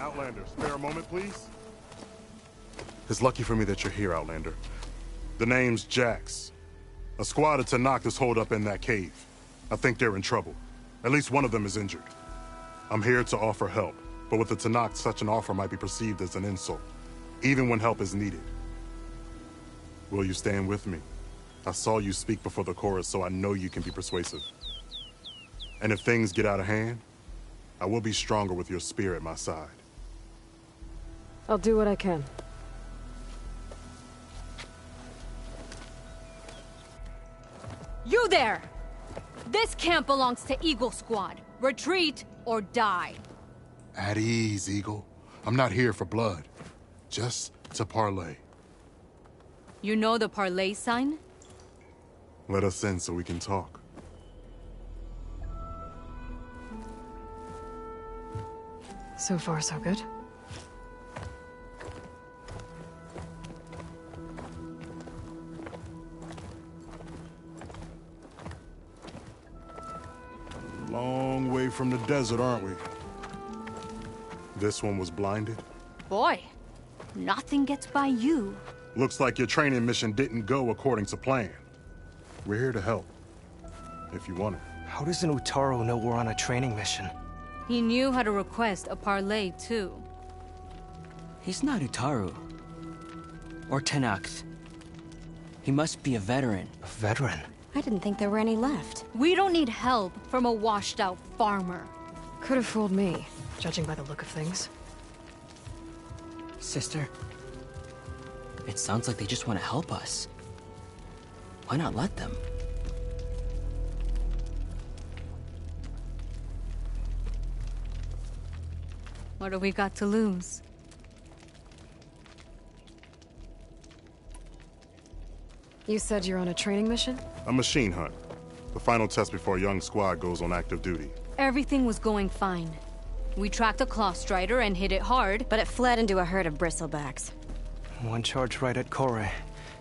Outlander, spare a moment, please? It's lucky for me that you're here, Outlander. The name's Jax. A squad of Tanakh is holed up in that cave. I think they're in trouble. At least one of them is injured. I'm here to offer help, but with the Tanakh, such an offer might be perceived as an insult, even when help is needed. Will you stand with me? I saw you speak before the chorus, so I know you can be persuasive. And if things get out of hand, I will be stronger with your spear at my side. I'll do what I can. You there! This camp belongs to Eagle Squad. Retreat or die. At ease, Eagle. I'm not here for blood. Just to parlay. You know the parlay sign? Let us in so we can talk. So far, so good. Long way from the desert, aren't we? This one was blinded? Boy, nothing gets by you. Looks like your training mission didn't go according to plan. We're here to help, if you want it. How does an Utaru know we're on a training mission? He knew how to request a parlay, too. He's not Utaru. Or Tanakh. He must be a veteran. A veteran? I didn't think there were any left. We don't need help from a washed-out farmer. Could have fooled me, judging by the look of things. Sister, it sounds like they just want to help us. Why not let them? What do we got to lose? You said you're on a training mission? A machine hunt. The final test before a young squad goes on active duty. Everything was going fine. We tracked a claw strider and hit it hard. But it fled into a herd of bristlebacks. One charge right at Kore.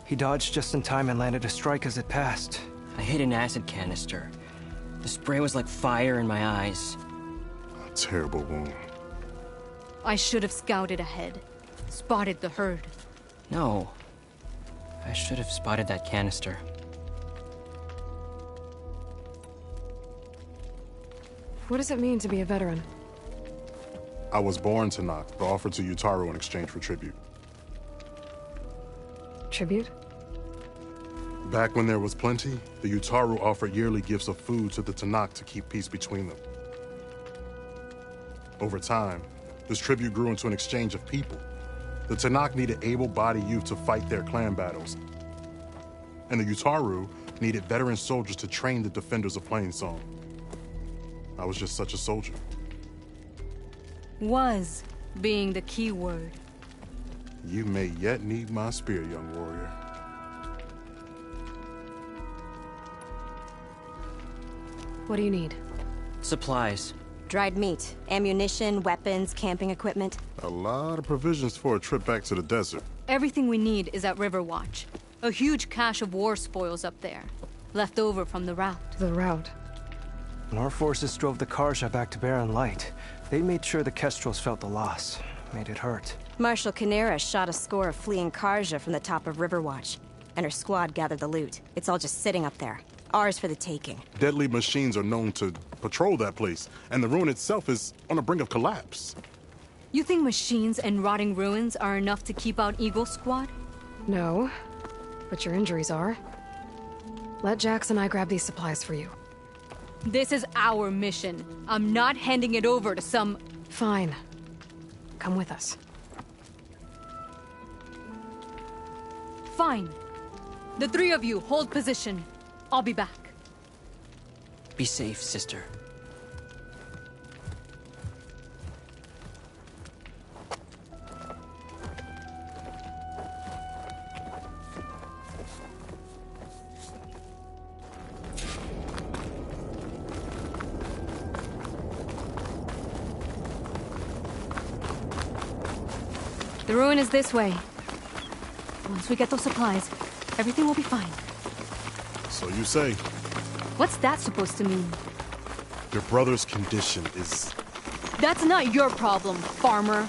He dodged just in time and landed a strike as it passed. I hit an acid canister. The spray was like fire in my eyes. A terrible wound. I should have scouted ahead. Spotted the herd. No. I should have spotted that canister. What does it mean to be a veteran? I was born Tanakh, but offered to Utaru in exchange for tribute. Tribute? Back when there was plenty, the Utaru offered yearly gifts of food to the Tanakh to keep peace between them. Over time, this tribute grew into an exchange of people. The Tanakh needed able-bodied youth to fight their clan battles. And the Utaru needed veteran soldiers to train the defenders of Plainsong. I was just such a soldier. Was being the key word. You may yet need my spear, young warrior. What do you need? Supplies. Dried meat, ammunition, weapons, camping equipment. A lot of provisions for a trip back to the desert. Everything we need is at Riverwatch. A huge cache of war spoils up there. Left over from the rout. The route. When our forces drove the Karja back to Barren Light, they made sure the Kestrels felt the loss. Made it hurt. Marshal Canera shot a score of fleeing Karja from the top of Riverwatch, and her squad gathered the loot. It's all just sitting up there. Ours for the taking. Deadly machines are known to patrol that place, and the ruin itself is on the brink of collapse. You think machines and rotting ruins are enough to keep out Eagle Squad? No, but your injuries are. Let Jax and I grab these supplies for you. This is our mission. I'm not handing it over to some... Fine. Come with us. Fine. The three of you, hold position. I'll be back. Be safe, sister. The ruin is this way. Once we get those supplies, everything will be fine. So you say. What's that supposed to mean? Your brother's condition is... That's not your problem, farmer.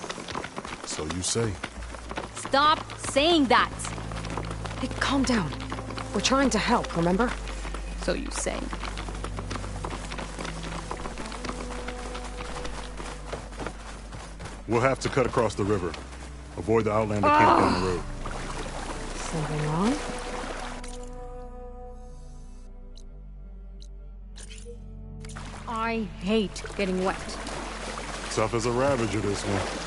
So you say. Stop saying that. Hey, calm down. We're trying to help, remember? So you say. We'll have to cut across the river. Avoid the Outlander camp down the road. Something wrong? I hate getting wet. Tough as a Ravager, this one.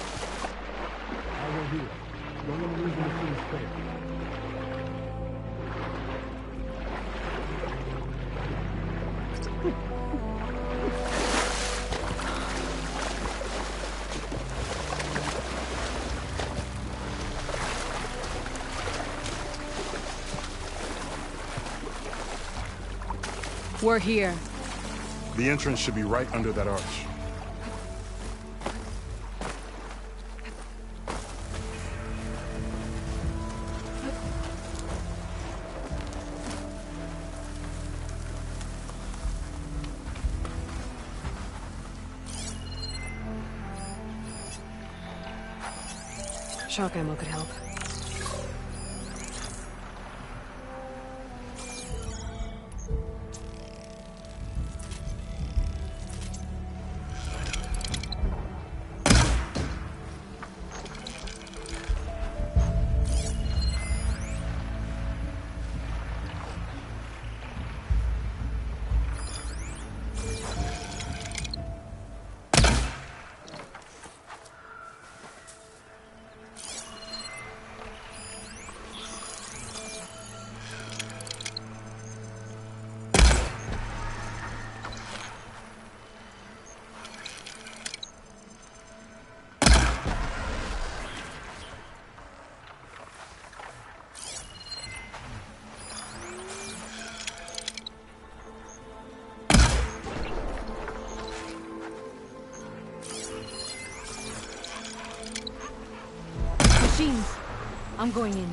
We're here. The entrance should be right under that arch. Shock ammo could help. Machines. I'm going in.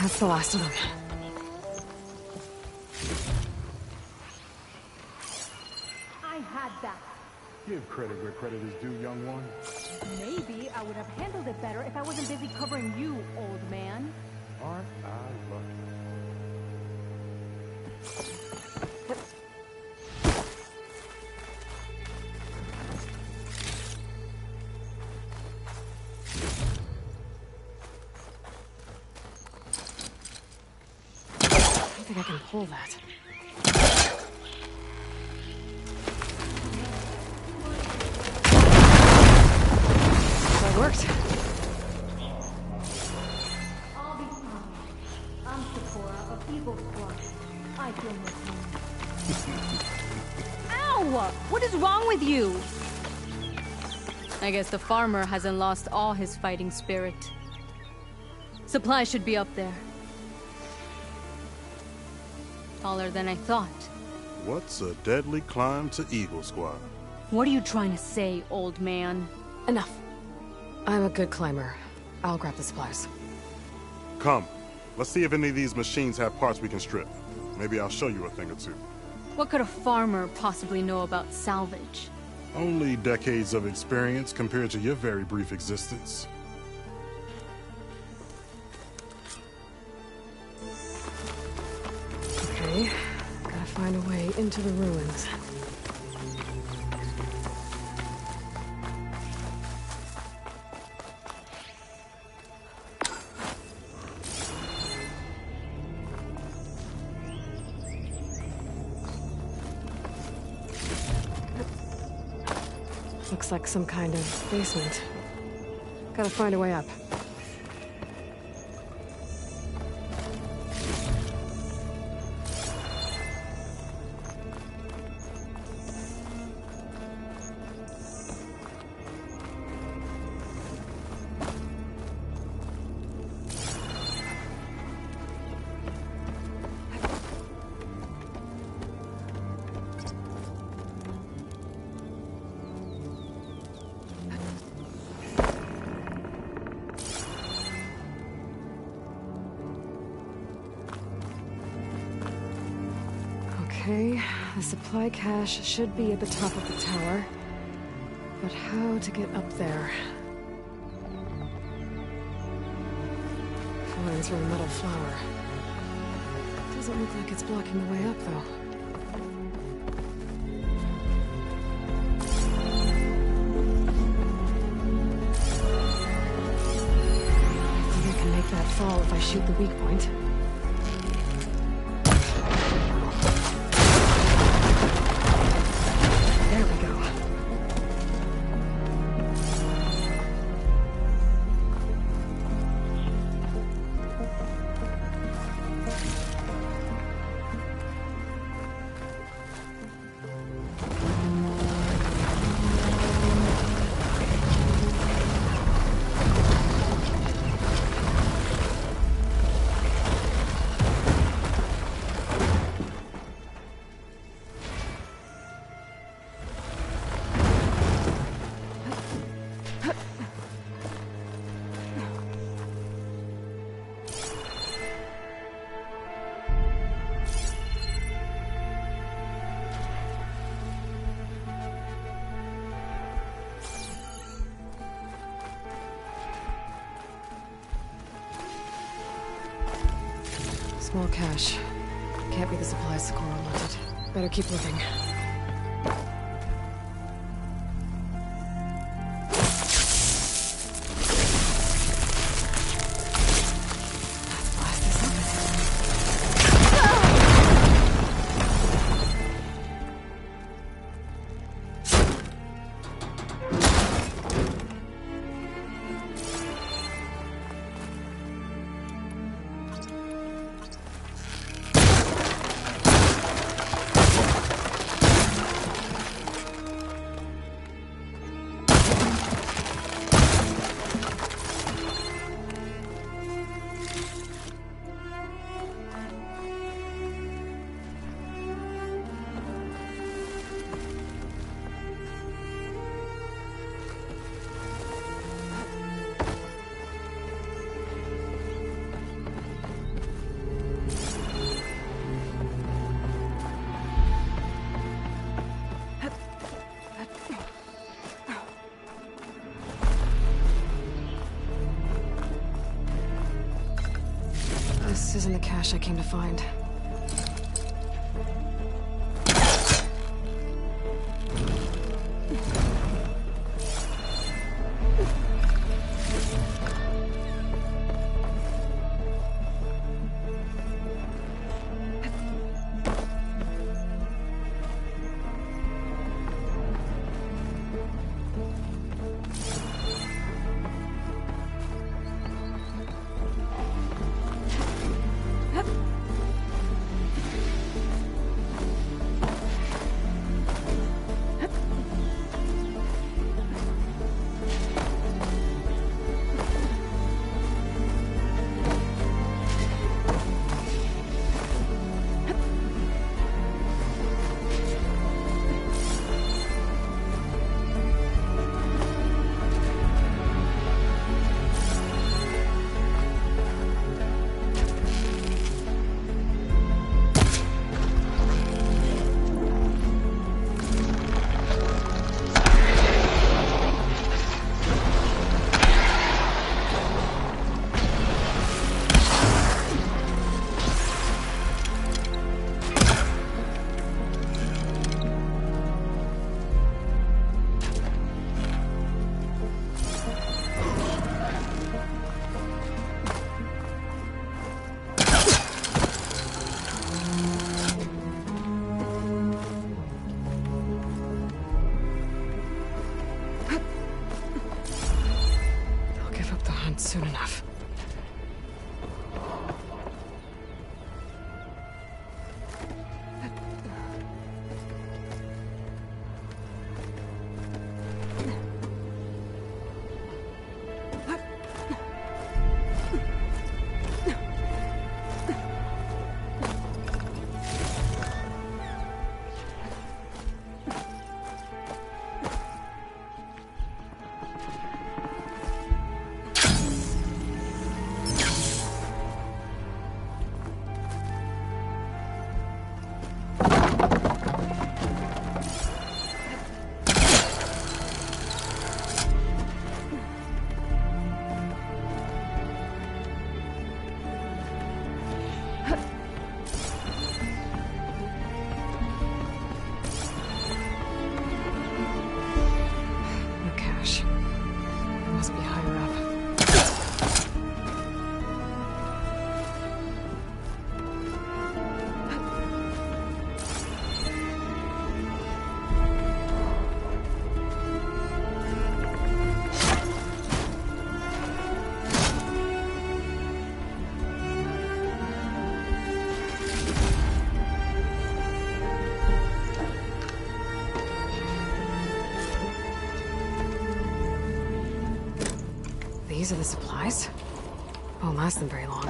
That's the last of them. I had that. Give credit where credit is due, young one. Maybe I would have handled it better if I wasn't busy covering you, old man. Aren't I lucky? I think I can pull that. That worked. I'll be fine. I'm Sakura of Eagle Squad. I feel no pain. Ow! What is wrong with you? I guess the farmer hasn't lost all his fighting spirit. Supplies should be up there. Taller than I thought. What's a deadly climb to Eagle Squad? What are you trying to say, old man? Enough. I'm a good climber. I'll grab the supplies. Come, let's see if any of these machines have parts we can strip. Maybe I'll show you a thing or two. What could a farmer possibly know about salvage? Only decades of experience compared to your very brief existence. Okay, gotta find a way into the ruins. Looks like some kind of basement. Gotta find a way up. Okay, the supply cache should be at the top of the tower. But how to get up there? Flying through a metal flower. Doesn't look like it's blocking the way up, though. I think I can make that fall if I shoot the weak point. There we go. Small cache. Can't be the supplies Sakura wanted. Better keep looking. Let's blast this open. This isn't the cache I came to find. Soon enough. Must be higher up. These are the supplies? Won't last them very long.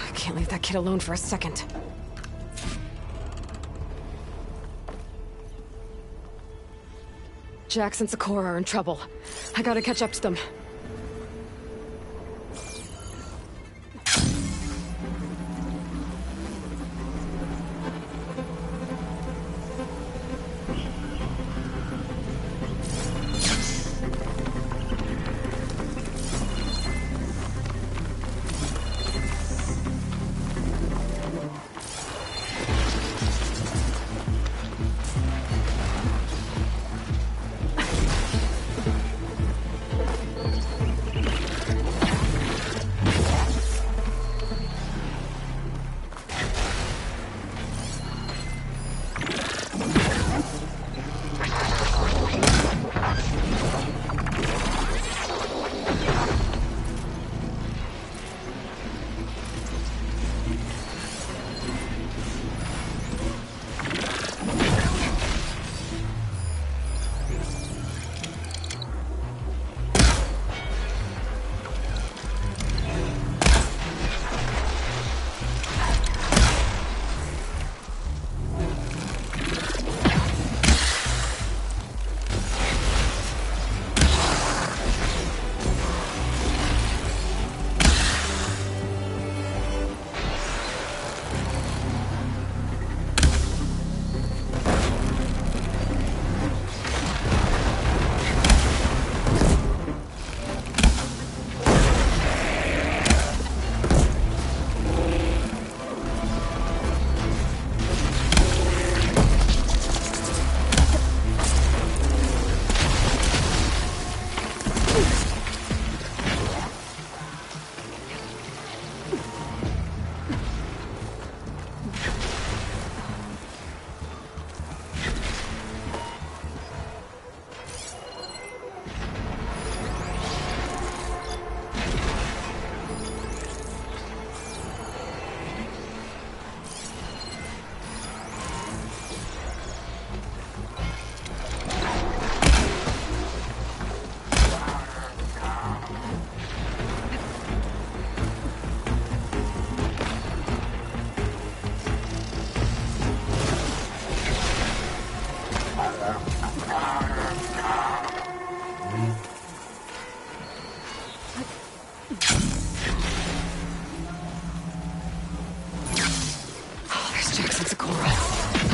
I can't leave that kid alone for a second. Jax and Sakura are in trouble. I gotta catch up to them.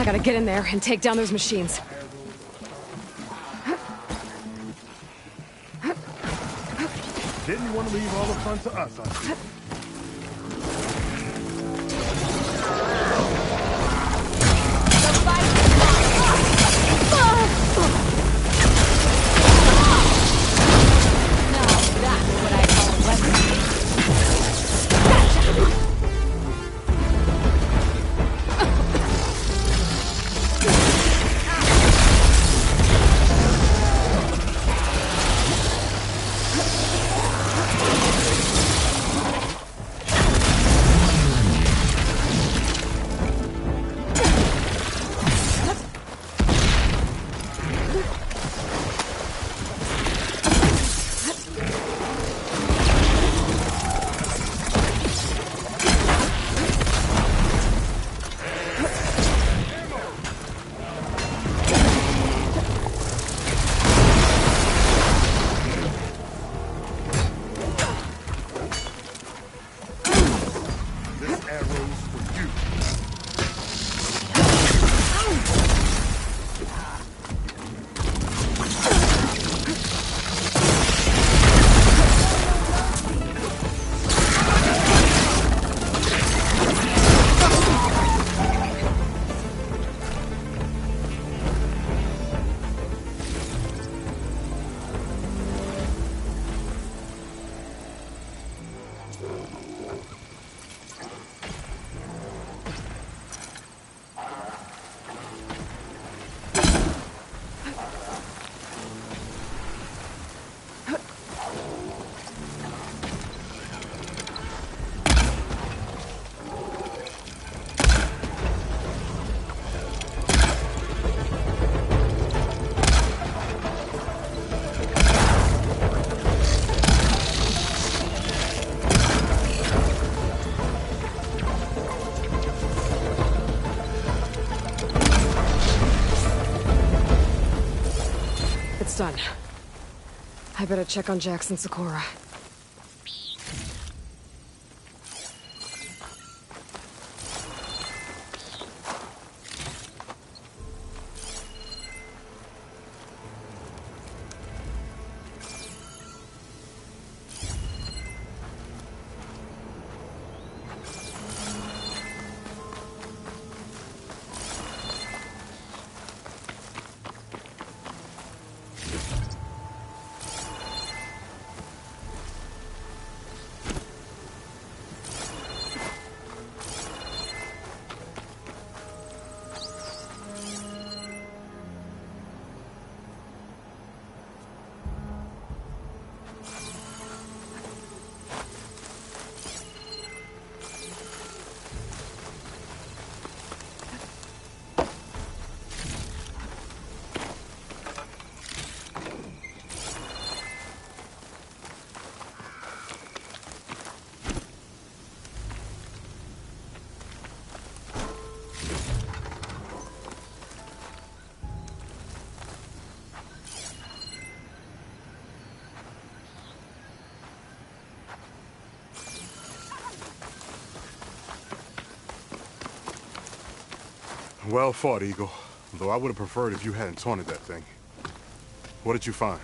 I gotta get in there and take down those machines. Didn't want to leave all the fun to us, I see. It's done. I better check on Jax and Sakura. Well fought, Eagle. Though I would have preferred if you hadn't taunted that thing. What did you find?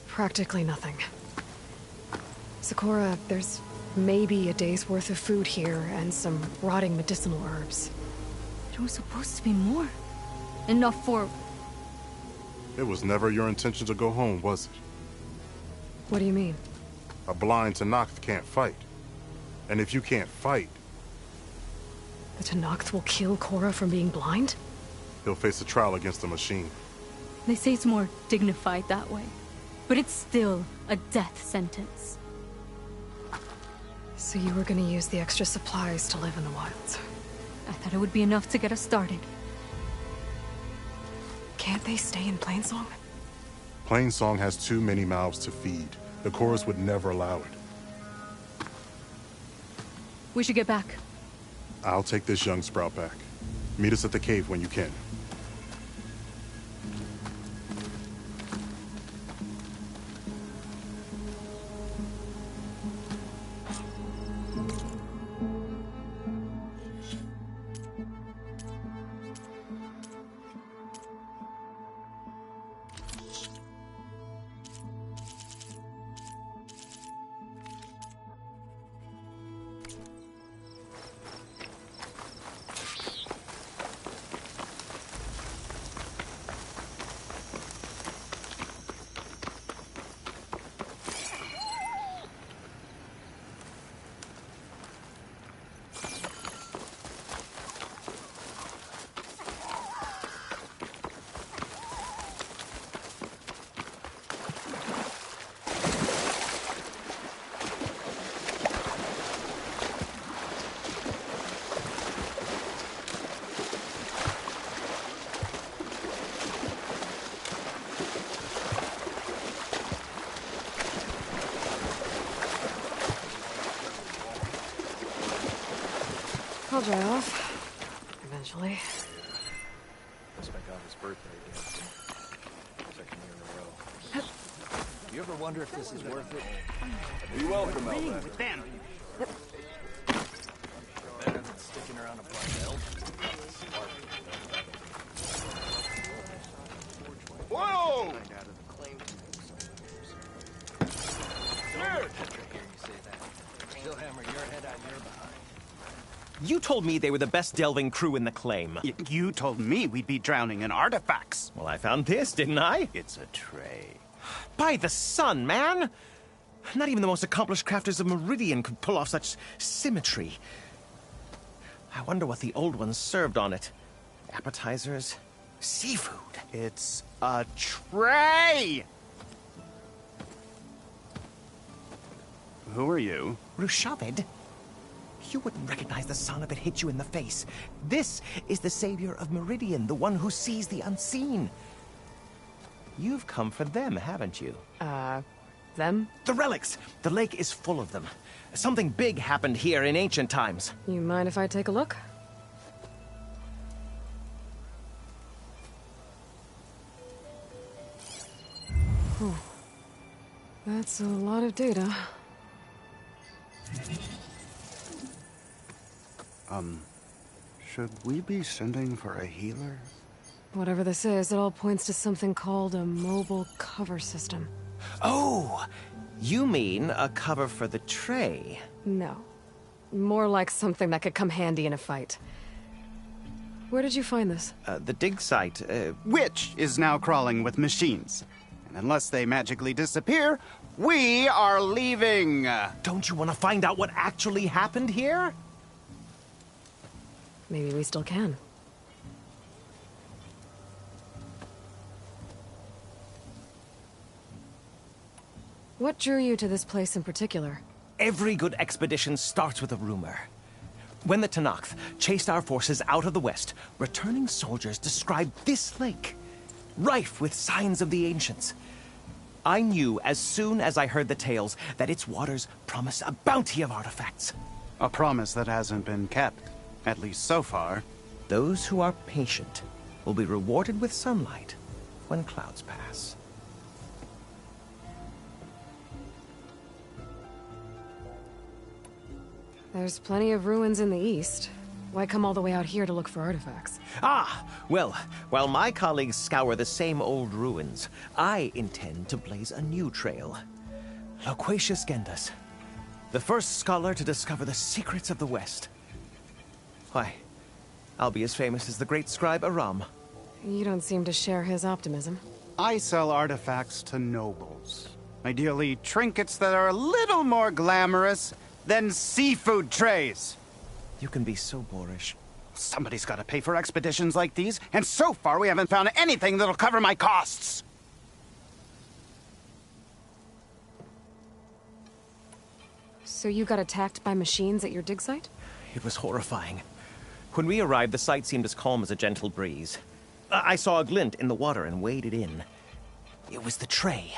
Practically nothing. Sakura, there's maybe a day's worth of food here and some rotting medicinal herbs. There was supposed to be more. Enough for... It was never your intention to go home, was it? What do you mean? A blind Tanakh can't fight. And if you can't fight, The Tanakh will kill Korra from being blind? he'll face a trial against the machine. They say it's more dignified that way. But it's still a death sentence. So you were gonna use the extra supplies to live in the wilds. I thought it would be enough to get us started. Can't they stay in Plainsong? Plainsong has too many mouths to feed. The chorus would never allow it. We should get back. I'll take this young sprout back. Meet us at the cave when you can. dry off. Eventually. It's my daughter's birthday again. Second year in a row. You ever wonder if this is worth it? You're welcome, Aloy. Them. Better than sticking around a black elk. Whoa! She'll hammer your head out your behind. You told me they were the best delving crew in the claim. You told me we'd be drowning in artifacts. Well, I found this, didn't I? It's a tray. By the sun, man! Not even the most accomplished crafters of Meridian could pull off such symmetry. I wonder what the old ones served on it. Appetizers? Seafood? It's a tray! Who are you? Rushavid? You wouldn't recognize the sun if it hit you in the face. This is the savior of Meridian, the one who sees the unseen. You've come for them, haven't you? Them? The relics! The lake is full of them. Something big happened here in ancient times. You mind if I take a look? Whew. That's a lot of data. Should we be sending for a healer? Whatever this is, it all points to something called a mobile cover system. Oh! You mean a cover for the tray? No. More like something that could come handy in a fight. Where did you find this? The dig site, Which is now crawling with machines. And unless they magically disappear, we are leaving! Don't you want to find out what actually happened here? Maybe we still can. What drew you to this place in particular? Every good expedition starts with a rumor. When the Tenakth chased our forces out of the west, returning soldiers described this lake, rife with signs of the ancients. I knew as soon as I heard the tales that its waters promised a bounty of artifacts. A promise that hasn't been kept, at least so far. Those who are patient will be rewarded with sunlight when clouds pass. There's plenty of ruins in the east. Why come all the way out here to look for artifacts? Ah, well, while my colleagues scour the same old ruins, I intend to blaze a new trail. Loquacious Gendas, the first scholar to discover the secrets of the West. Why, I'll be as famous as the great scribe Aram. You don't seem to share his optimism. I sell artifacts to nobles. Ideally, trinkets that are a little more glamorous than seafood trays. You can be so boorish. Somebody's got to pay for expeditions like these, and so far we haven't found anything that'll cover my costs. So you got attacked by machines at your dig site? It was horrifying. When we arrived, the sight seemed as calm as a gentle breeze. I saw a glint in the water and waded in. It was the tray.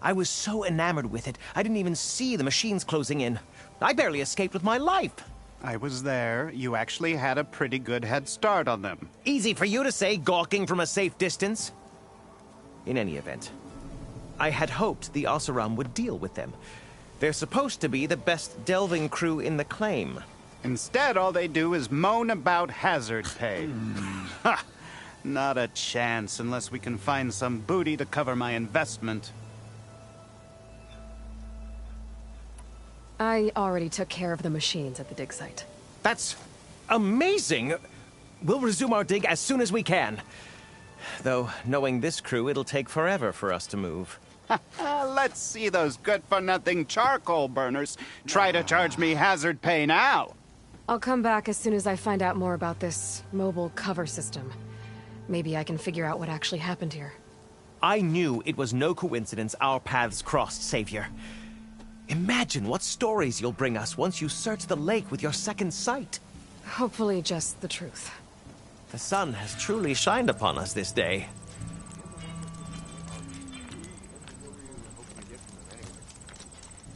I was so enamored with it, I didn't even see the machines closing in. I barely escaped with my life. I was there. You actually had a pretty good head start on them. Easy for you to say, gawking from a safe distance. In any event, I had hoped the Oseram would deal with them. They're supposed to be the best delving crew in the claim. Instead, all they do is moan about hazard pay. Ha! Not a chance unless we can find some booty to cover my investment. I already took care of the machines at the dig site. That's amazing! We'll resume our dig as soon as we can. Though, knowing this crew, it'll take forever for us to move. Let's see those good-for-nothing charcoal burners try to charge me hazard pay now. I'll come back as soon as I find out more about this mobile cover system. Maybe I can figure out what actually happened here. I knew it was no coincidence our paths crossed, Savior. Imagine what stories you'll bring us once you search the lake with your second sight. Hopefully just the truth. The sun has truly shined upon us this day.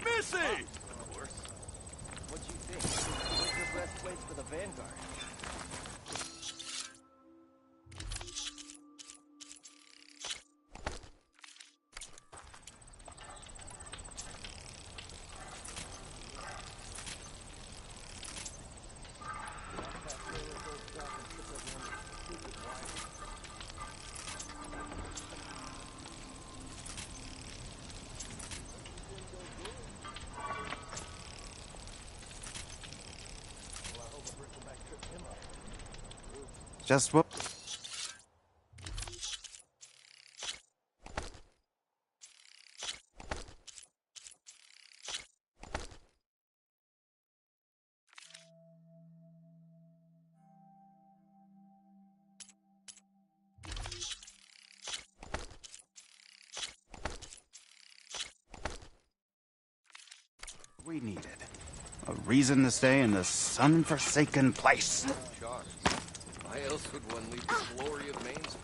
Missy! What'd you think? What's your best place for the Vanguard? Just whoop. We needed a reason to stay in this sun-forsaken place. Shocked. Why else would one leave the glory of Mainspring?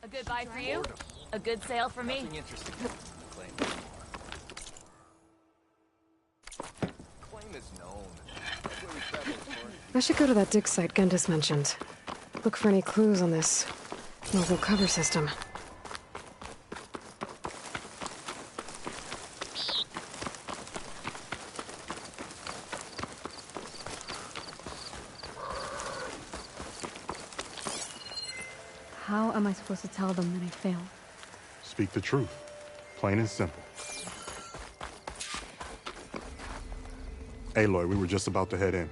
A good buy for you? A good sale for me? Nothing interesting. Claim. Claim is known. That's what we travel for. I should go to that dig site Gendis mentioned. Look for any clues on this mobile cover system. How am I supposed to tell them that I failed? Speak the truth. Plain and simple. Aloy, we were just about to head in.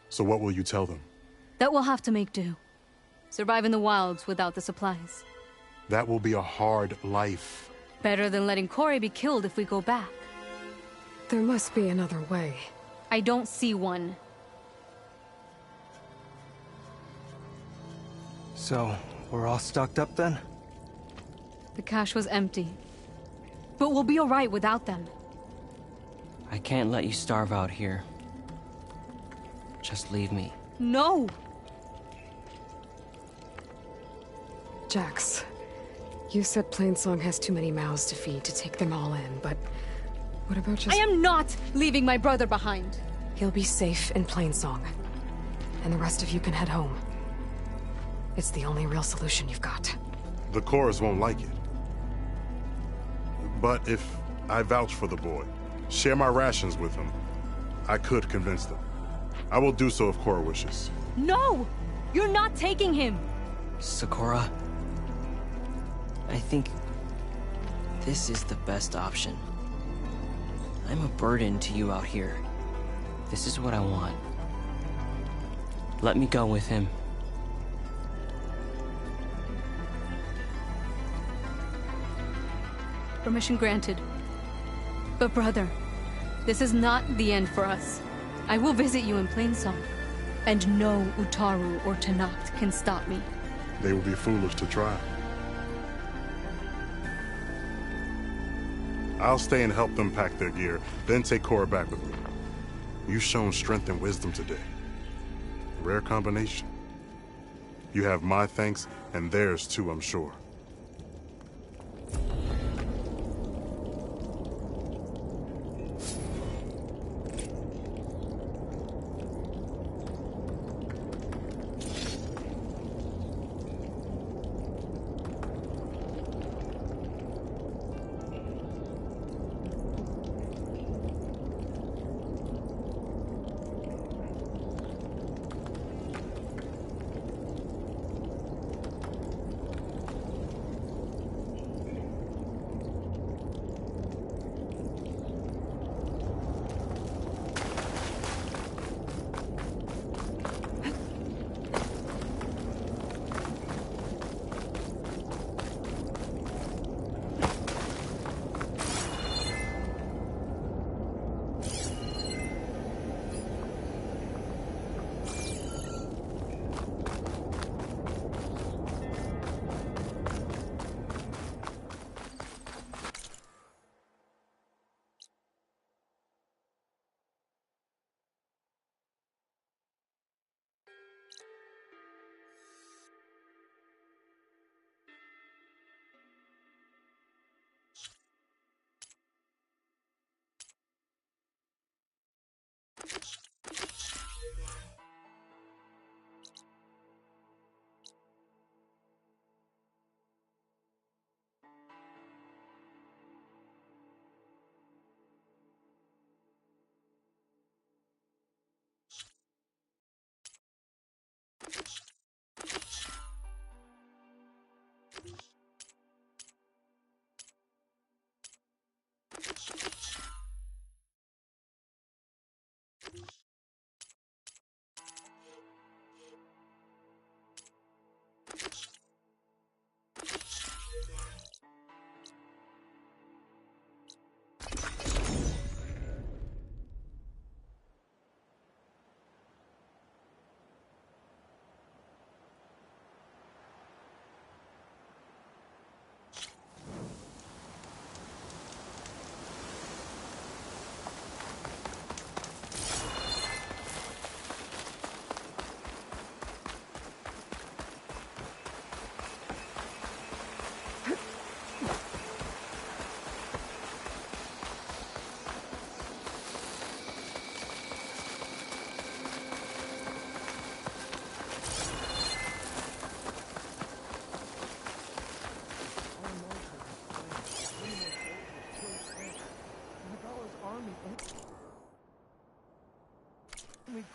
So what will you tell them? That we'll have to make do. Survive in the wilds without the supplies. That will be a hard life. Better than letting Corey be killed if we go back. There must be another way. I don't see one. So, we're all stocked up then? The cache was empty. But we'll be alright without them. I can't let you starve out here. Just leave me. No! Jax, you said Plainsong has too many mouths to feed to take them all in, but what about just— I am not leaving my brother behind! He'll be safe in Plainsong, and the rest of you can head home. It's the only real solution you've got. The chorus won't like it. But if I vouch for the boy, share my rations with him, I could convince them. I will do so if Cora wishes. No! You're not taking him! Sakura, I think this is the best option. I'm a burden to you out here. This is what I want. Let me go with him. Permission granted. But brother, this is not the end for us. I will visit you in Plainsong, and no Utaru or Tanacht can stop me. They would be foolish to try. I'll stay and help them pack their gear, then take Cora back with me. You've shown strength and wisdom today. Rare combination. You have my thanks, and theirs too, I'm sure.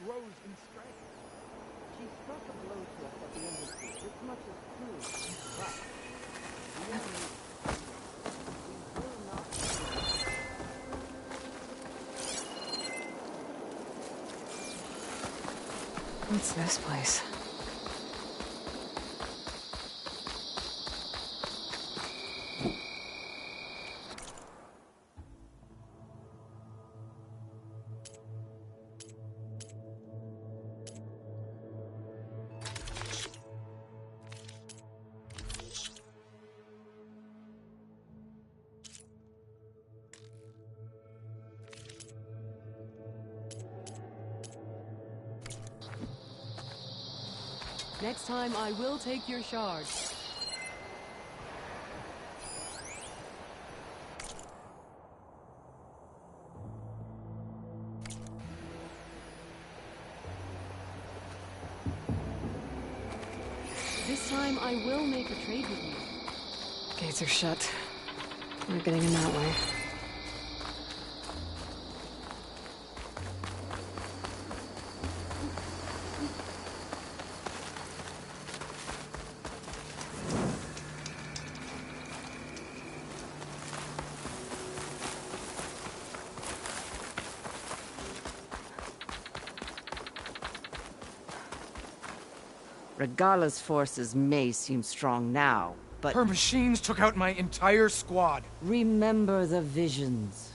Grows in strength. She struck a blow to us at the embassy. This much is true. But the enemy will not. What's this place? Next time, I will take your shard. This time, I will make a trade with you. Gates are shut. We're getting in that way. Regala's forces may seem strong now, but... Her machines took out my entire squad. Remember the visions.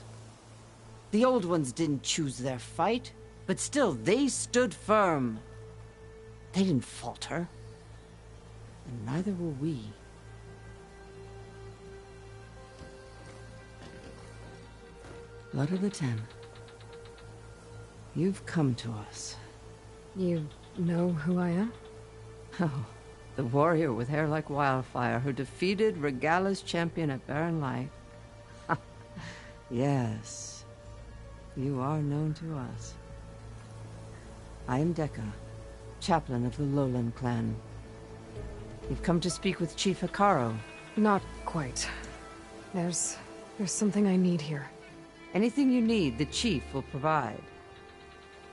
The old ones didn't choose their fight, but still they stood firm. They didn't falter. And neither will we. Blood of the Ten. You've come to us. You know who I am? Oh, the warrior with hair like wildfire who defeated Regala's champion at Barren Light. Yes, you are known to us. I am Dekka, chaplain of the Lowland clan. You've come to speak with Chief Hikaru. Not quite. There's something I need here. Anything you need, the chief will provide.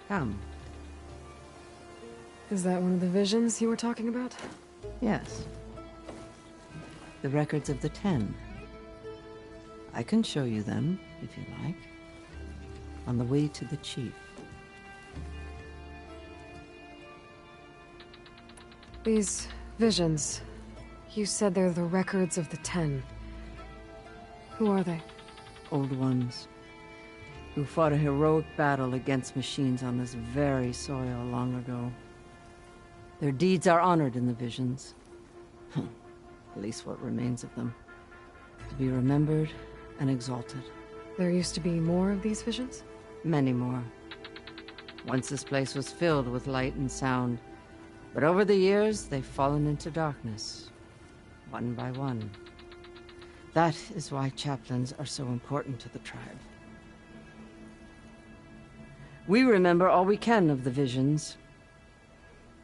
Come. Is that one of the visions you were talking about? Yes. The records of the 10. I can show you them, if you like. On the way to the chief. These visions, you said they're the records of the 10. Who are they? Old ones, who fought a heroic battle against machines on this very soil long ago. Their deeds are honored in the visions. At least what remains of them. To be remembered and exalted. There used to be more of these visions? Many more. Once this place was filled with light and sound. But over the years, they've fallen into darkness. One by one. That is why chaplains are so important to the tribe. We remember all we can of the visions.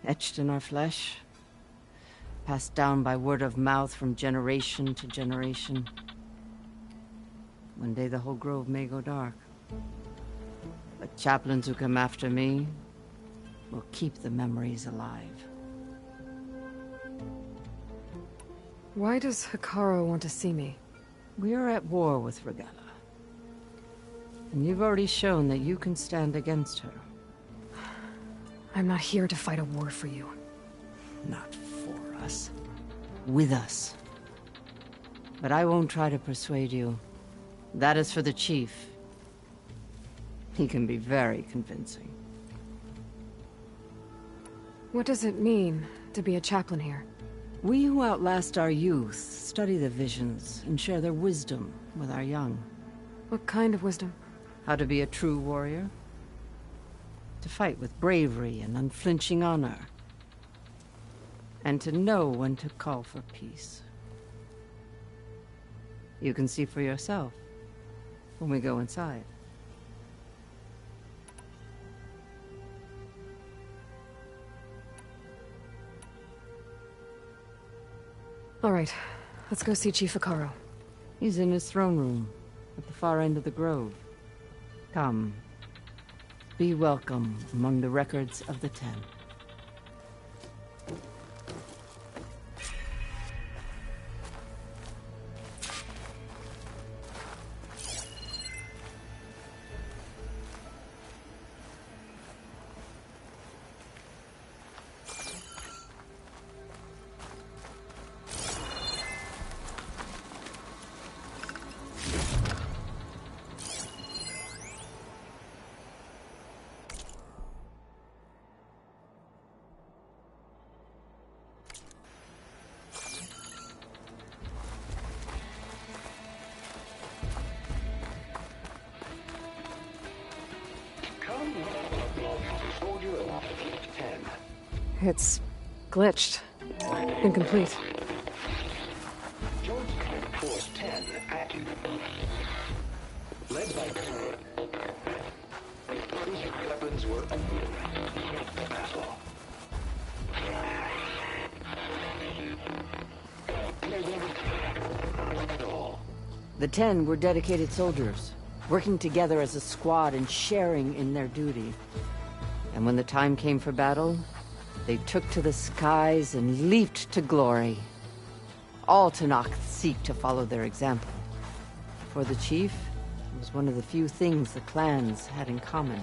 Etched in our flesh. Passed down by word of mouth from generation to generation. One day the whole grove may go dark. But chaplains who come after me will keep the memories alive. Why does Hikaru want to see me? We are at war with Regella. And you've already shown that you can stand against her. I'm not here to fight a war for you. Not for us. With us. But I won't try to persuade you. That is for the Chief. He can be very convincing. What does it mean to be a chaplain here? We who outlast our youth study the visions and share their wisdom with our young. What kind of wisdom? How to be a true warrior. To fight with bravery and unflinching honor. And to know when to call for peace. You can see for yourself when we go inside. All right, let's go see Chief Hikaru. He's in his throne room, at the far end of the grove. Come. Be welcome among the records of the Ten. It's glitched. Incomplete. Force 10 active. Led by weapons were battle. The Ten were dedicated soldiers, working together as a squad and sharing in their duty. And when the time came for battle, they took to the skies and leaped to glory. All Tenakth seek to follow their example. For the Chief, it was one of the few things the clans had in common.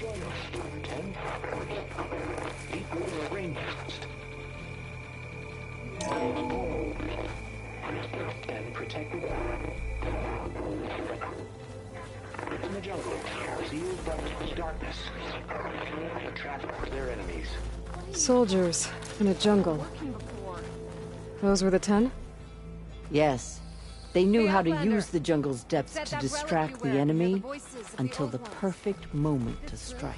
Join us, 10. Deep water rainforest. And protected in the jungle, sealed by the darkness. A trap for their enemies. Soldiers in a jungle. Those were the 10? Yes. They knew how to use the jungle's depths to distract the enemy until the perfect moment to strike.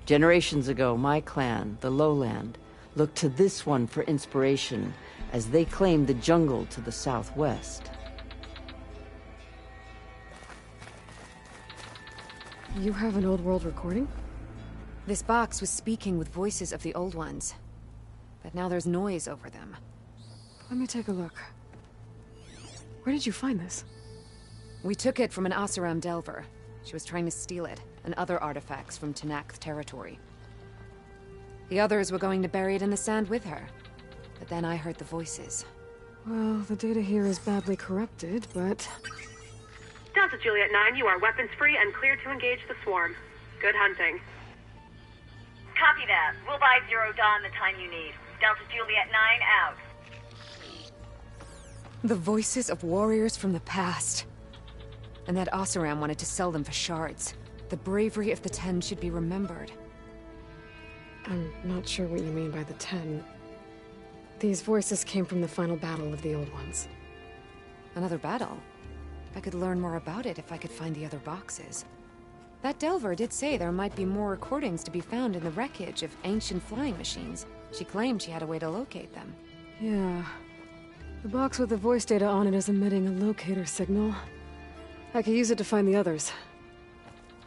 Generations ago, my clan, the Lowland, looked to this one for inspiration as they claimed the jungle to the southwest. You have an old world recording? This box was speaking with voices of the old ones. But now there's noise over them. Let me take a look. Where did you find this? We took it from an Asuram Delver. She was trying to steal it, and other artifacts from Tenakth territory. The others were going to bury it in the sand with her. but then I heard the voices. Well, the data here is badly corrupted, but... Delta Juliet 9, you are weapons-free and clear to engage the swarm. Good hunting. Copy that. We'll buy Zero Dawn the time you need. Delta Juliet 9 out. The voices of warriors from the past. And that Oseram wanted to sell them for shards. The bravery of the 10 should be remembered. I'm not sure what you mean by the 10. These voices came from the final battle of the Old Ones. Another battle? I could learn more about it if I could find the other boxes. That Delver did say there might be more recordings to be found in the wreckage of ancient flying machines. She claimed she had a way to locate them. Yeah. The box with the voice data on it is emitting a locator signal. I could use it to find the others.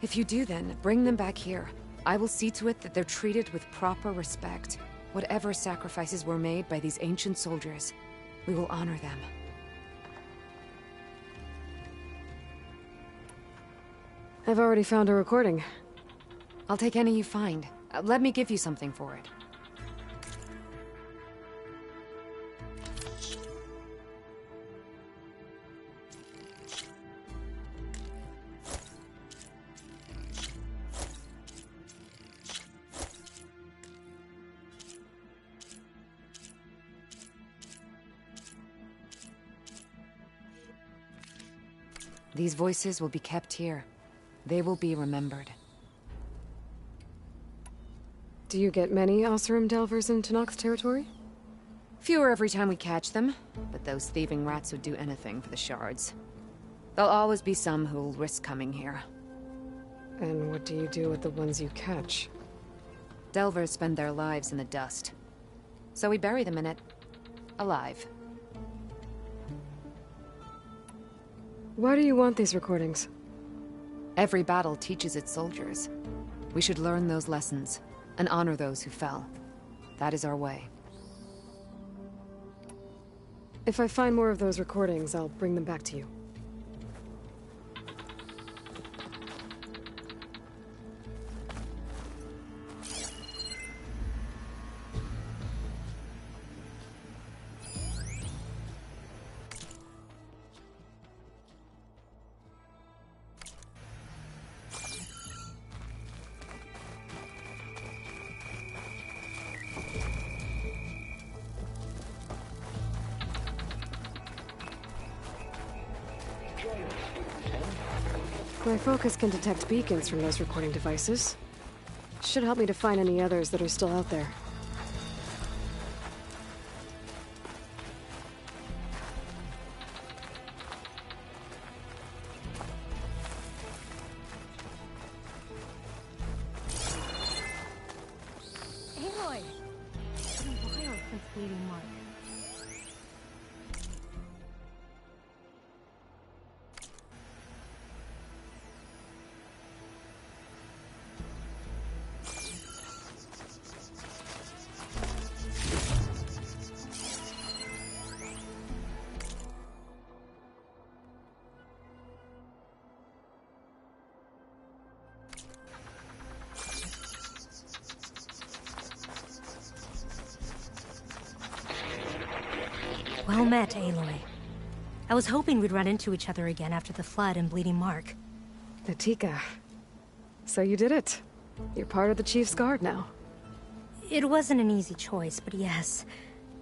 If you do then, bring them back here. I will see to it that they're treated with proper respect. Whatever sacrifices were made by these ancient soldiers, we will honor them. I've already found a recording. I'll take any you find. Let me give you something for it. These voices will be kept here. They will be remembered. Do you get many Oseram Delvers in Tenakth's territory? Fewer every time we catch them, but those thieving rats would do anything for the shards. There'll always be some who'll risk coming here. And what do you do with the ones you catch? Delvers spend their lives in the dust. So we bury them in it, alive. Why do you want these recordings? Every battle teaches its soldiers. We should learn those lessons, and honor those who fell. That is our way. If I find more of those recordings, I'll bring them back to you. My focus can detect beacons from those recording devices. Should help me to find any others that are still out there. Aloy! It's been a while since Bleeding Mark. Well met, Aloy. I was hoping we'd run into each other again after the flood and Bleeding Mark. Natika. So you did it. You're part of the Chief's Guard now. It wasn't an easy choice, but yes.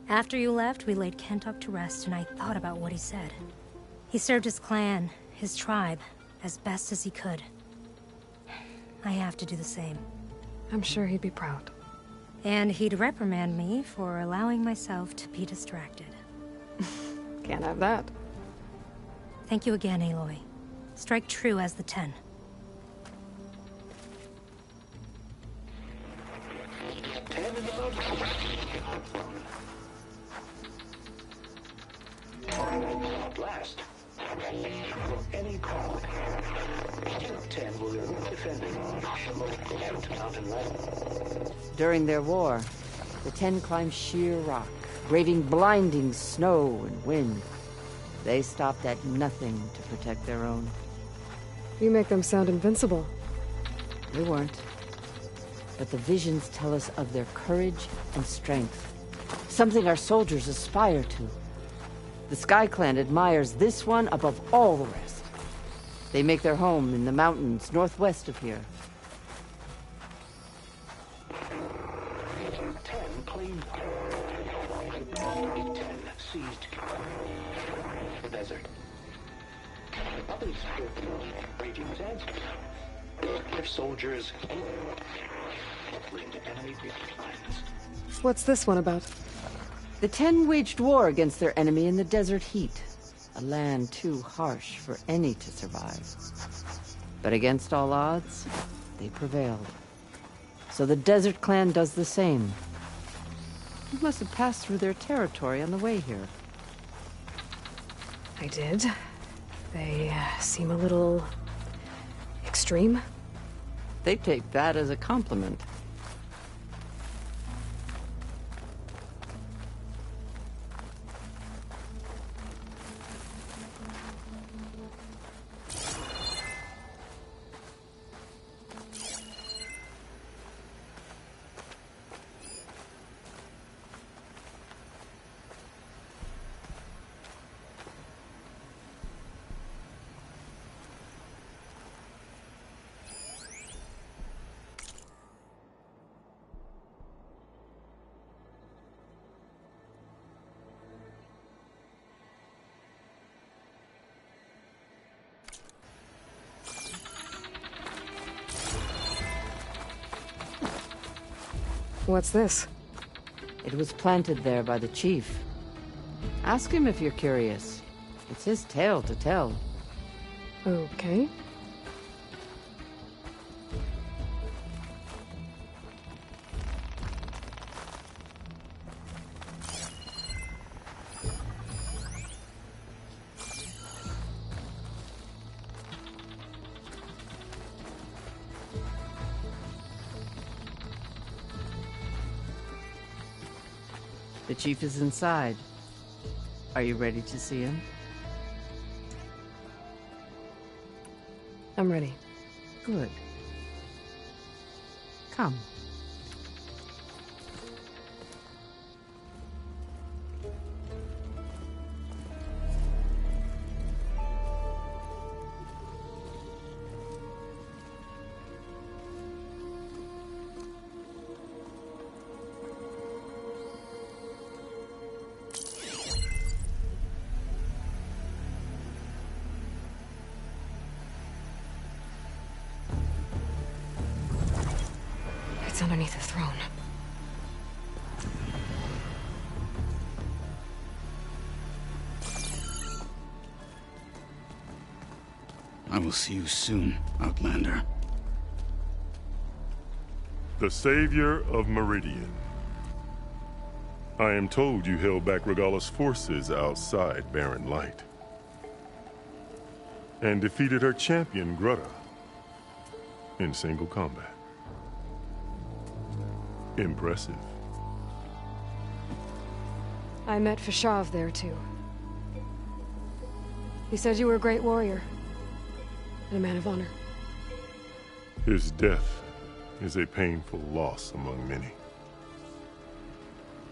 After you left, we laid Kentuck to rest, and I thought about what he said. He served his clan, his tribe, as best as he could. I have to do the same. I'm sure he'd be proud. And he'd reprimand me for allowing myself to be distracted. Can't have that. Thank you again, Aloy. Strike true as the 10. Last. Any call. 10 will defending the most distant mountain land. During their war, the 10 climbed sheer rock, braving blinding snow and wind. They stopped at nothing to protect their own. You make them sound invincible. They weren't. But the visions tell us of their courage and strength. something our soldiers aspire to. The Sky Clan admires this one above all the rest. They make their home in the mountains northwest of here. 10 claimed. 10 seized. The desert. Others raging sands. Their soldiers. Enemy lines. What's this one about? The 10 waged war against their enemy in the desert heat. A land too harsh for any to survive. But against all odds, they prevailed. So the Desert Clan does the same. You must have passed through their territory on the way here. I did. They seem a little... extreme? They take that as a compliment. What's this? It was planted there by the chief. Ask him if you're curious. It's his tale to tell. Okay. The chief is inside. Are you ready to see him? I'm ready. Good. Come. It's underneath the throne. I will see you soon, Outlander. The savior of Meridian. I am told you held back Regalla's forces outside Barren Light. And defeated her champion, Grutta, in single combat. Impressive. I met Fashav there, too. He said you were a great warrior. And a man of honor. His death is a painful loss among many.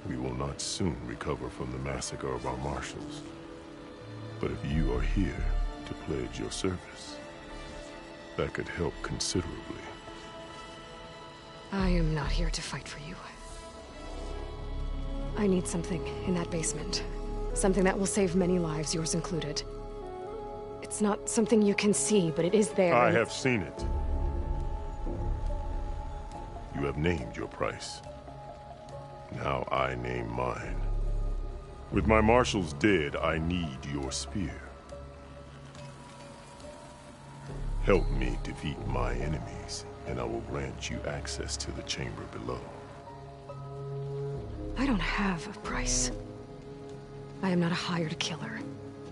We will not soon recover from the massacre of our marshals. But if you are here to pledge your service, that could help considerably. I am not here to fight for you. I need something in that basement. Something that will save many lives, yours included. It's not something you can see, but it is there. I have seen it. You have named your price. Now I name mine. With my marshals dead, I need your spear. Help me defeat my enemies, and I will grant you access to the chamber below. I don't have a price. I am not a hired killer.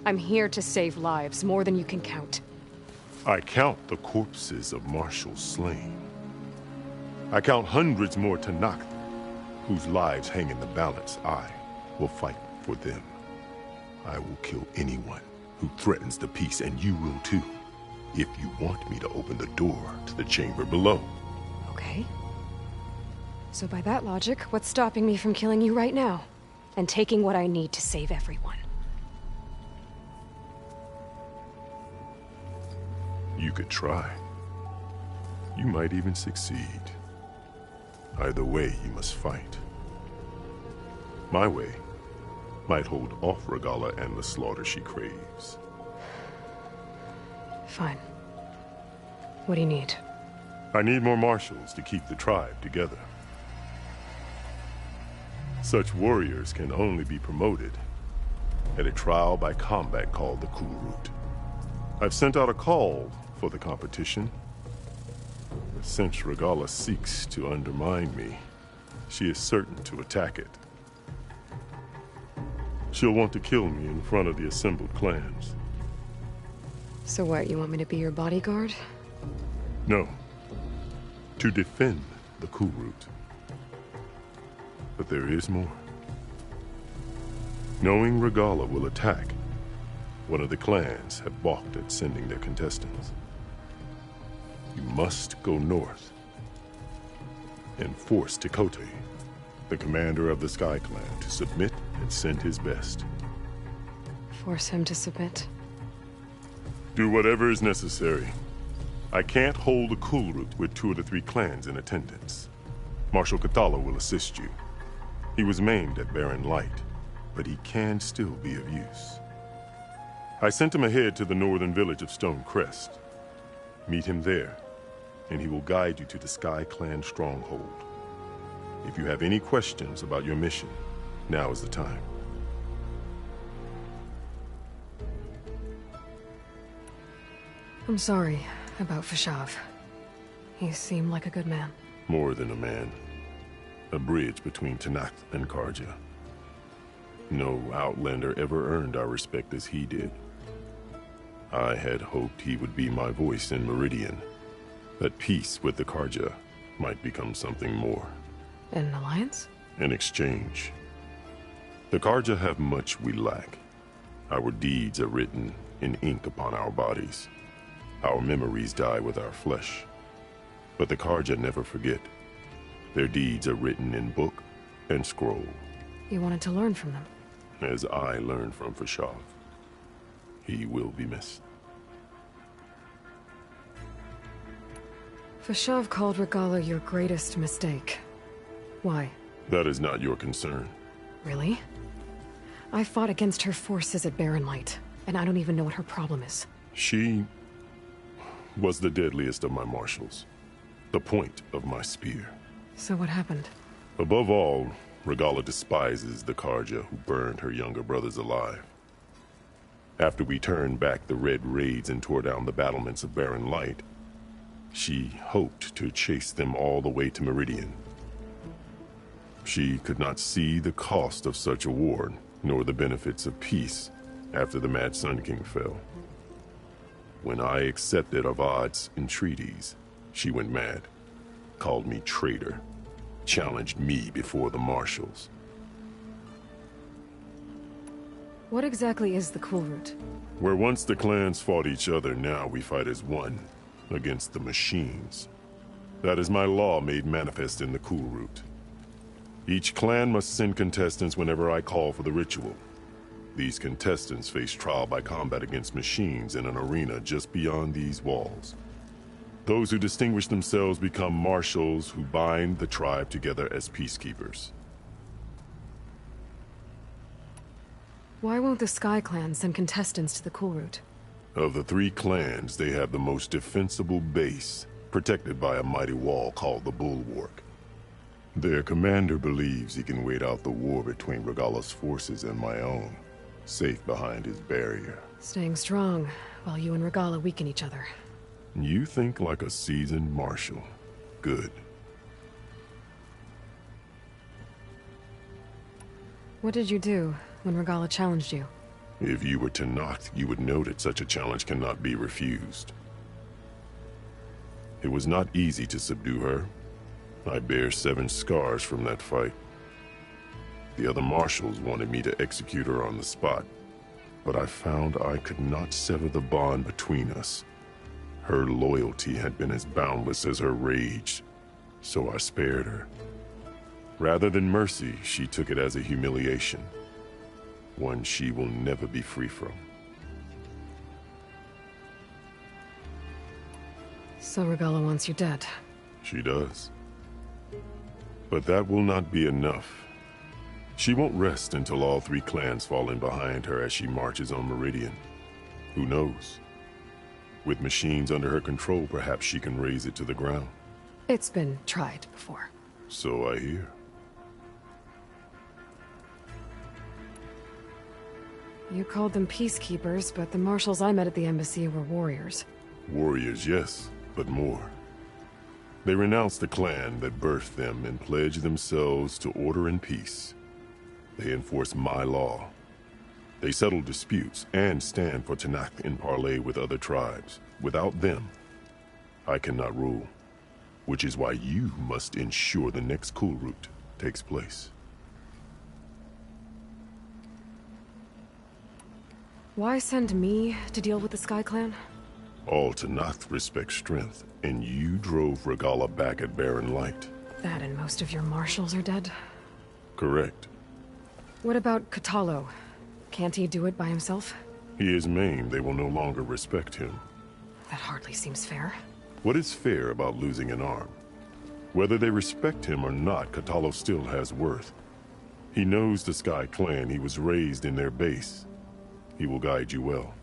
I'm here to save lives, more than you can count. I count the corpses of marshals slain. I count hundreds more Tanakh, whose lives hang in the balance. I will fight for them. I will kill anyone who threatens the peace, and you will too, if you want me to open the door to the chamber below. Okay. So by that logic, what's stopping me from killing you right now? and taking what I need to save everyone. You could try. You might even succeed. Either way, you must fight. My way might hold off Regalla and the slaughter she craves. Fine. What do you need? I need more marshals to keep the tribe together. Such warriors can only be promoted at a trial by combat called the Cool Route. I've sent out a call for the competition. Since Regalla seeks to undermine me, she is certain to attack it. She'll want to kill me in front of the assembled clans. So what, you want me to be your bodyguard? No. To defend the Cool Route. But there is more. Knowing Regalla will attack, one of the clans have balked at sending their contestants. You must go north and force Tekote, the commander of the Sky Clan, to submit and send his best. Force him to submit? Do whatever is necessary. I can't hold the Cool Route with 2 of the 3 clans in attendance. Marshal Cathala will assist you. He was maimed at Barren Light, but he can still be of use. I sent him ahead to the northern village of Stone Crest. Meet him there, and he will guide you to the Sky Clan stronghold. If you have any questions about your mission, now is the time. I'm sorry about Fashav. He seemed like a good man. More than a man. A bridge between Tanakh and Karja. No Outlander ever earned our respect as he did. I had hoped he would be my voice in Meridian, that peace with the Karja might become something more. An alliance? An exchange. The Karja have much we lack. Our deeds are written in ink upon our bodies. Our memories die with our flesh. But the Karja never forget. Their deeds are written in book and scroll. You wanted to learn from them? As I learned from Fashav. He will be missed. Fashav called Regalla your greatest mistake. Why? That is not your concern. Really? I fought against her forces at Barren Light, and I don't even know what her problem is. She was the deadliest of my marshals. The point of my spear. So what happened? Above all, Regalla despises the Karja who burned her younger brothers alive. After we turned back the Red Raids and tore down the battlements of Barren Light, she hoped to chase them all the way to Meridian. She could not see the cost of such a war, nor the benefits of peace after the Mad Sun King fell. When I accepted Avad's entreaties, she went mad, called me traitor, challenged me before the marshals. What exactly is the Cool Route? Where once the clans fought each other, now we fight as one, against the machines. That is my law made manifest in the Cool Route. Each clan must send contestants whenever I call for the ritual. These contestants face trial by combat against machines in an arena just beyond these walls. Those who distinguish themselves become marshals who bind the tribe together as peacekeepers. Why won't the Sky Clan send contestants to the Cool Route? Of the 3 clans, they have the most defensible base, protected by a mighty wall called the Bulwark. Their commander believes he can wait out the war between Regalla's forces and my own, safe behind his barrier. Staying strong, while you and Regalla weaken each other. You think like a seasoned marshal. Good. What did you do when Regalla challenged you? If you were Tanakh, you would know that such a challenge cannot be refused. It was not easy to subdue her. I bear 7 scars from that fight. The other marshals wanted me to execute her on the spot, but I found I could not sever the bond between us. Her loyalty had been as boundless as her rage, so I spared her. Rather than mercy, she took it as a humiliation. One she will never be free from. So Regala wants you dead. She does. But that will not be enough. She won't rest until all 3 clans fall in behind her as she marches on Meridian. Who knows? With machines under her control, perhaps she can raise it to the ground. It's been tried before. So I hear. You called them peacekeepers, but the marshals I met at the embassy were warriors. Warriors, yes, but more. They renounced the clan that birthed them and pledged themselves to order and peace. They enforce my law. They settle disputes and stand for Tanakh in parley with other tribes. Without them, I cannot rule. Which is why you must ensure the next Kulrut takes place. Why send me to deal with the Sky Clan? All Tanakh respect strength, and you drove Regala back at Barren Light. That and most of your marshals are dead? Correct. What about Katalo? Can't he do it by himself? He is maimed. They will no longer respect him. That hardly seems fair. What is fair about losing an arm? Whether they respect him or not, Katalo still has worth. He knows the Sky Clan. He was raised in their base. He will guide you well.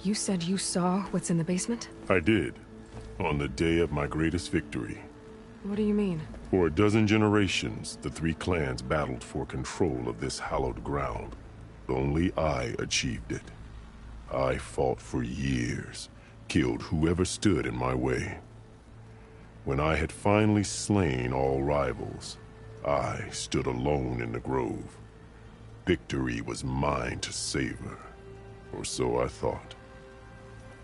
You said you saw what's in the basement? I did, on the day of my greatest victory. What do you mean? For a dozen generations, the 3 clans battled for control of this hallowed ground. Only I achieved it. I fought for years, killed whoever stood in my way. When I had finally slain all rivals, I stood alone in the grove. Victory was mine to savor, or so I thought.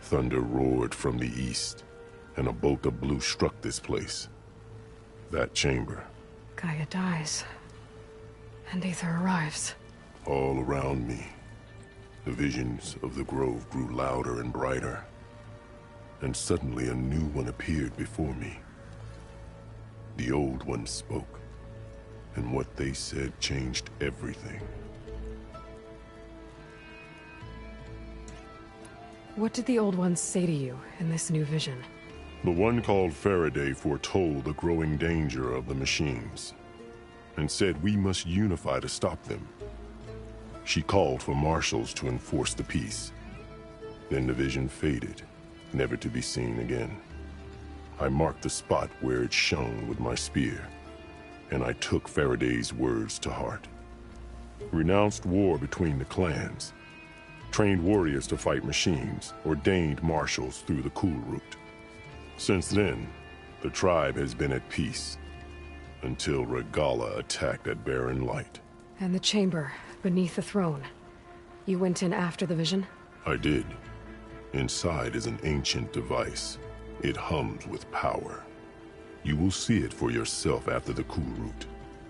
Thunder roared from the east, and a bolt of blue struck this place. That chamber. Gaia dies, and Aether arrives. All around me, the visions of the grove grew louder and brighter, and suddenly a new one appeared before me. The old one spoke, and what they said changed everything. What did the old ones say to you in this new vision? The one called Faraday foretold the growing danger of the machines, and said we must unify to stop them. She called for marshals to enforce the peace. Then the vision faded, never to be seen again. I marked the spot where it shone with my spear, and I took Faraday's words to heart. Renounced war between the clans, trained warriors to fight machines, ordained marshals through the Kulrut. Since then, the tribe has been at peace, until Regala attacked at Barren Light. And the chamber, beneath the throne. You went in after the vision? I did. Inside is an ancient device. It hums with power. You will see it for yourself after the Kulrut.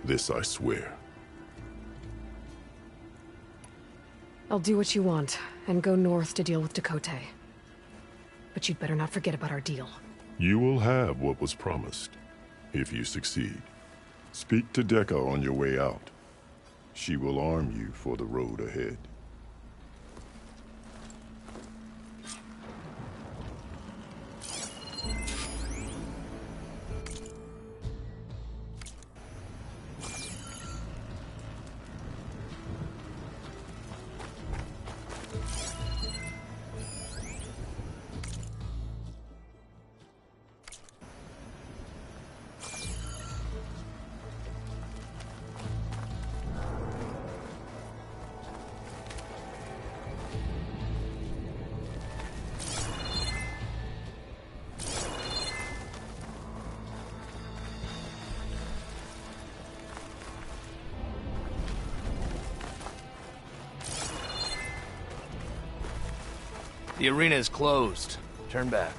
This I swear. I'll do what you want, and go north to deal with Dakota. But you'd better not forget about our deal. You will have what was promised, if you succeed. Speak to Dekka on your way out. She will arm you for the road ahead. The arena is closed. Turn back.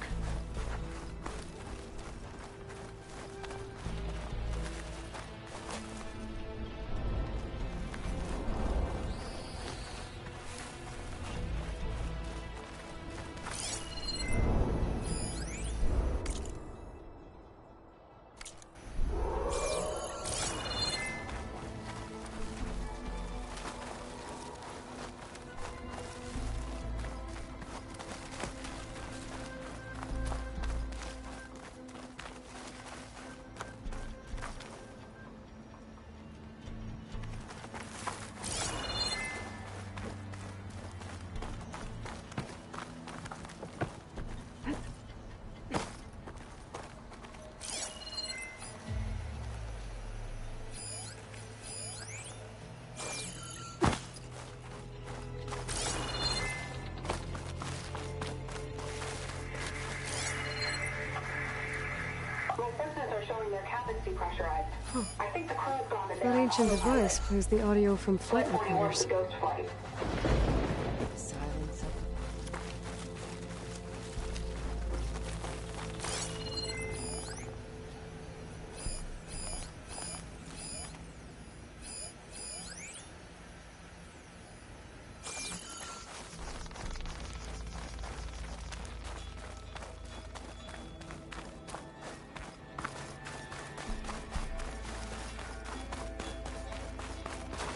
Huh. That ancient device plays the audio from flight recorders. Silence.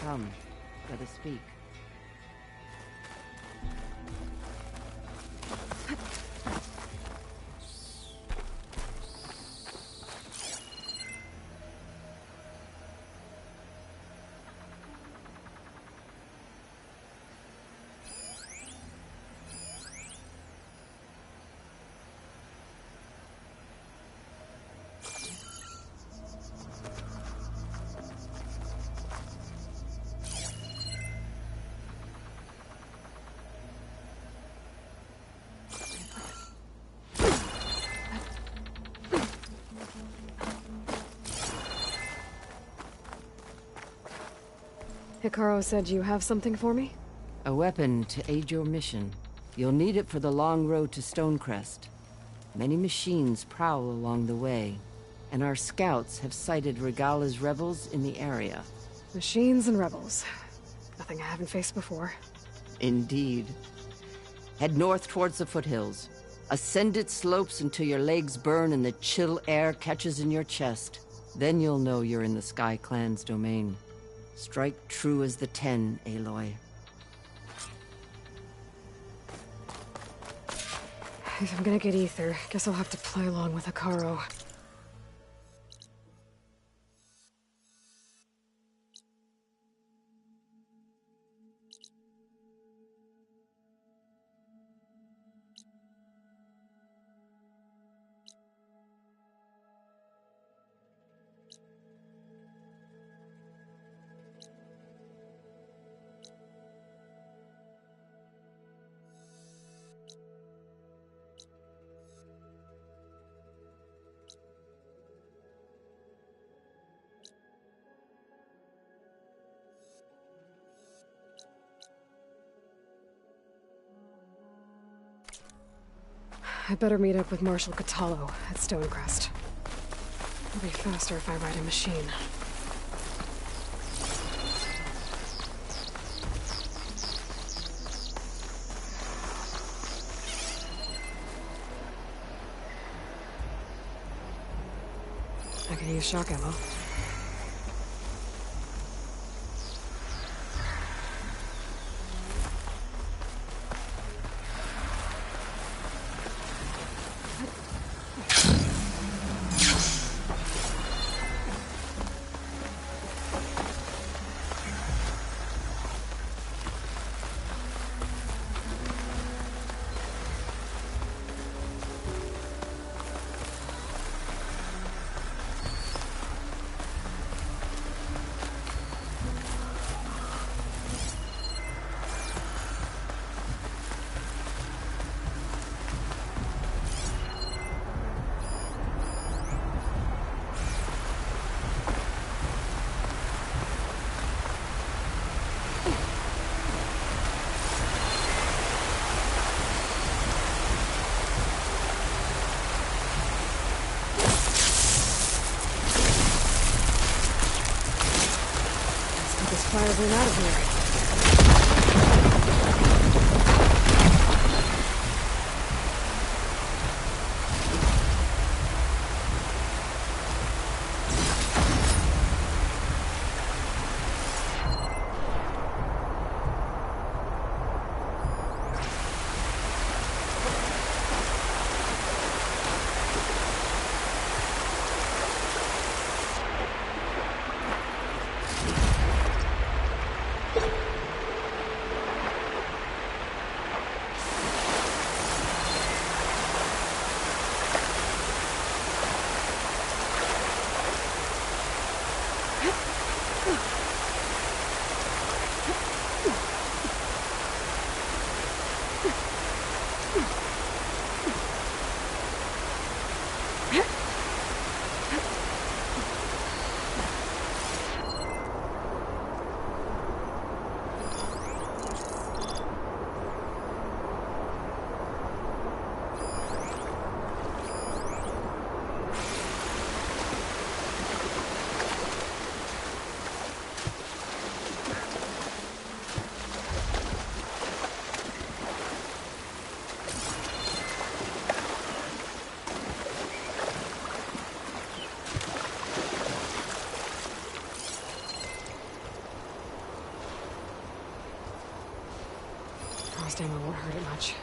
Come, let us speak. Hikaru said you have something for me? A weapon to aid your mission. You'll need it for the long road to Stonecrest. Many machines prowl along the way, and our scouts have sighted Regala's rebels in the area. Machines and rebels. Nothing I haven't faced before. Indeed. Head north towards the foothills. Ascend its slopes until your legs burn and the chill air catches in your chest. Then you'll know you're in the Sky Clan's domain. Strike true as the 10, Aloy. If I'm gonna get ether, guess I'll have to play along with Hikaru. I better meet up with Marshal Catallo at Stonecrest. It'll be faster if I ride a machine. I could use shock ammo. Firebird out of here. time I won't hurt it much.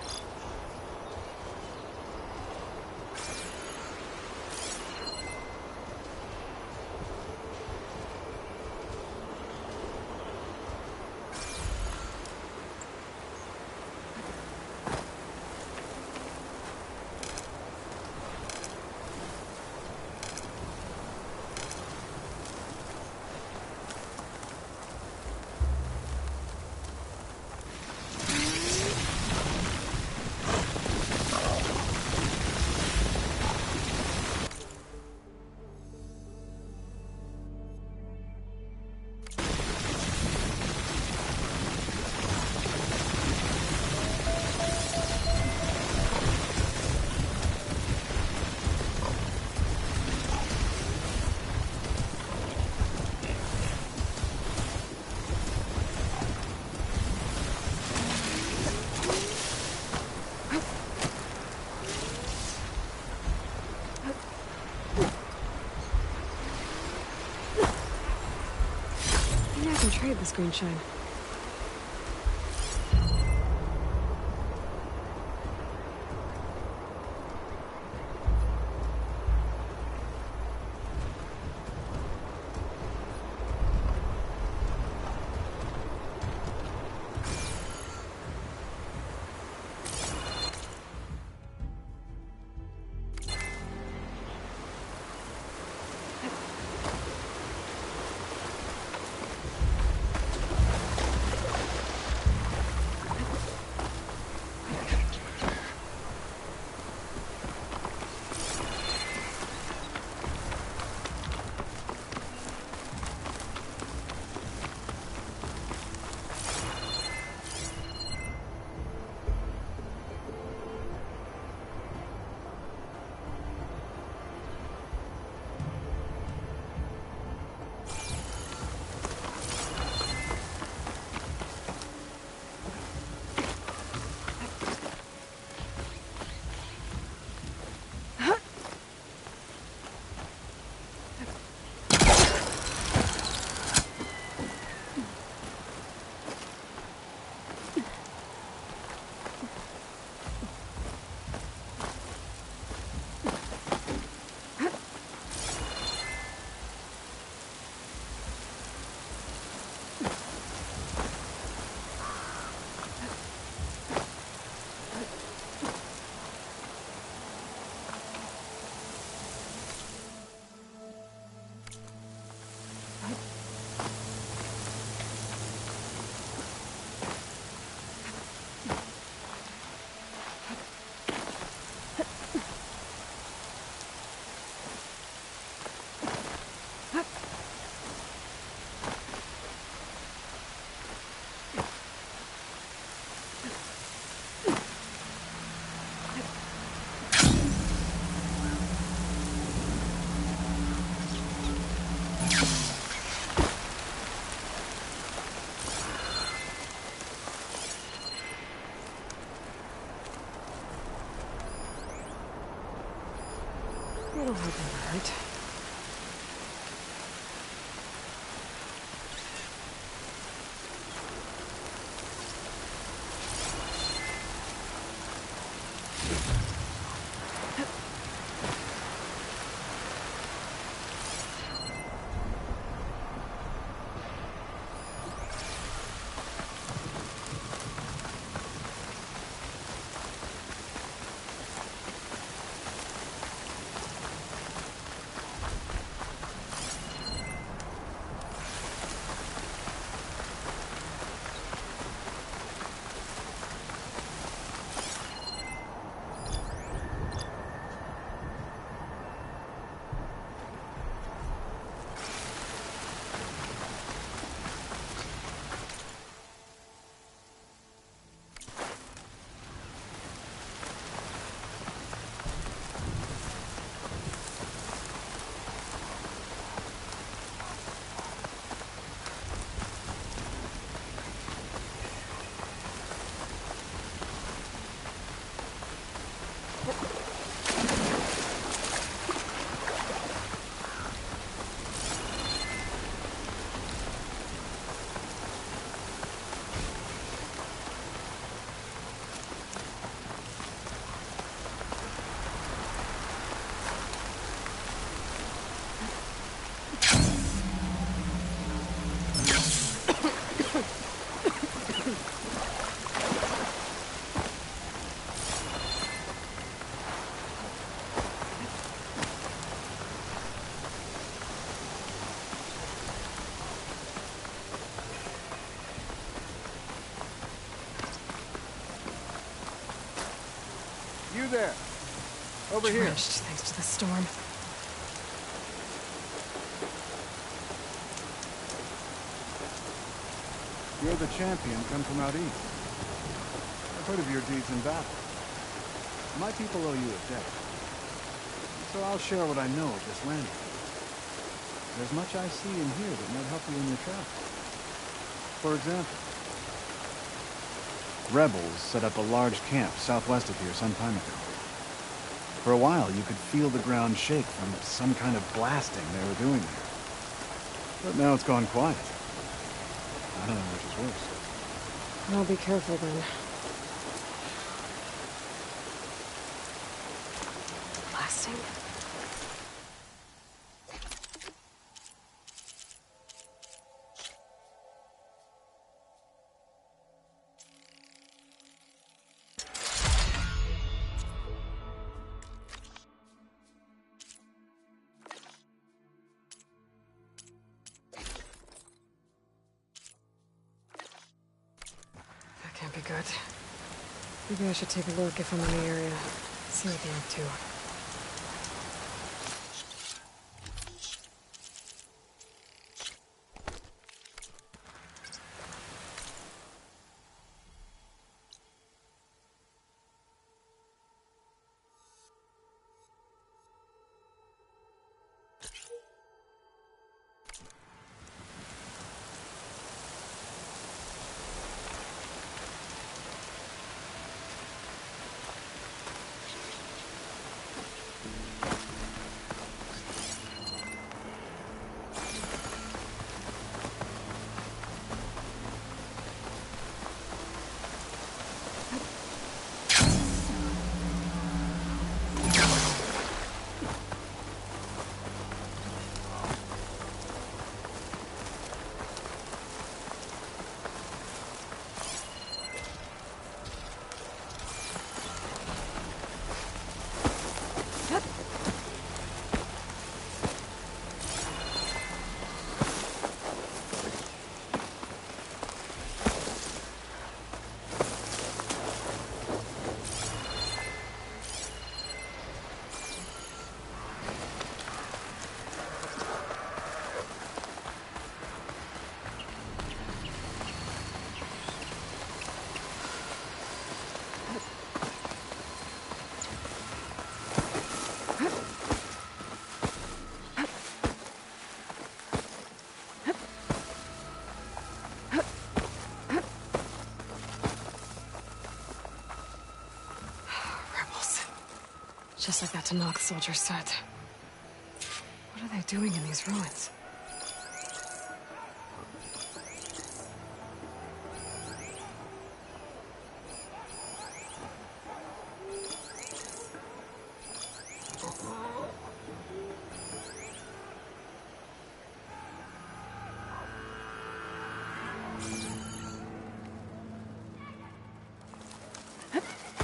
Trade this green shine. It'll hurt. there? Over here. Drenched thanks to the storm. You're the champion come from out east. I've heard of your deeds in battle. My people owe you a debt. So I'll share what I know of this land. There's much I see and hear that might help you in your travels. For example, rebels set up a large camp southwest of here some time ago. For a while, you could feel the ground shake from some kind of blasting they were doing there. But now it's gone quiet. I don't know which is worse. I'll be careful then. Blasting? Can't be good. Maybe I should take a look if I'm in the area. See what they're up to. Just like that Tanakh soldier said. What are they doing in these ruins?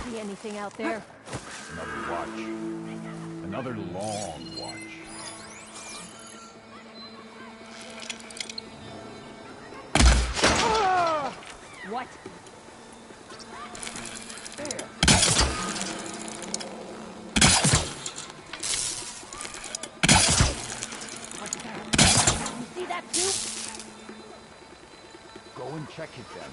See anything out there? Another watch. Another long watch. What? There. What's that? You see that too? Go and check it then.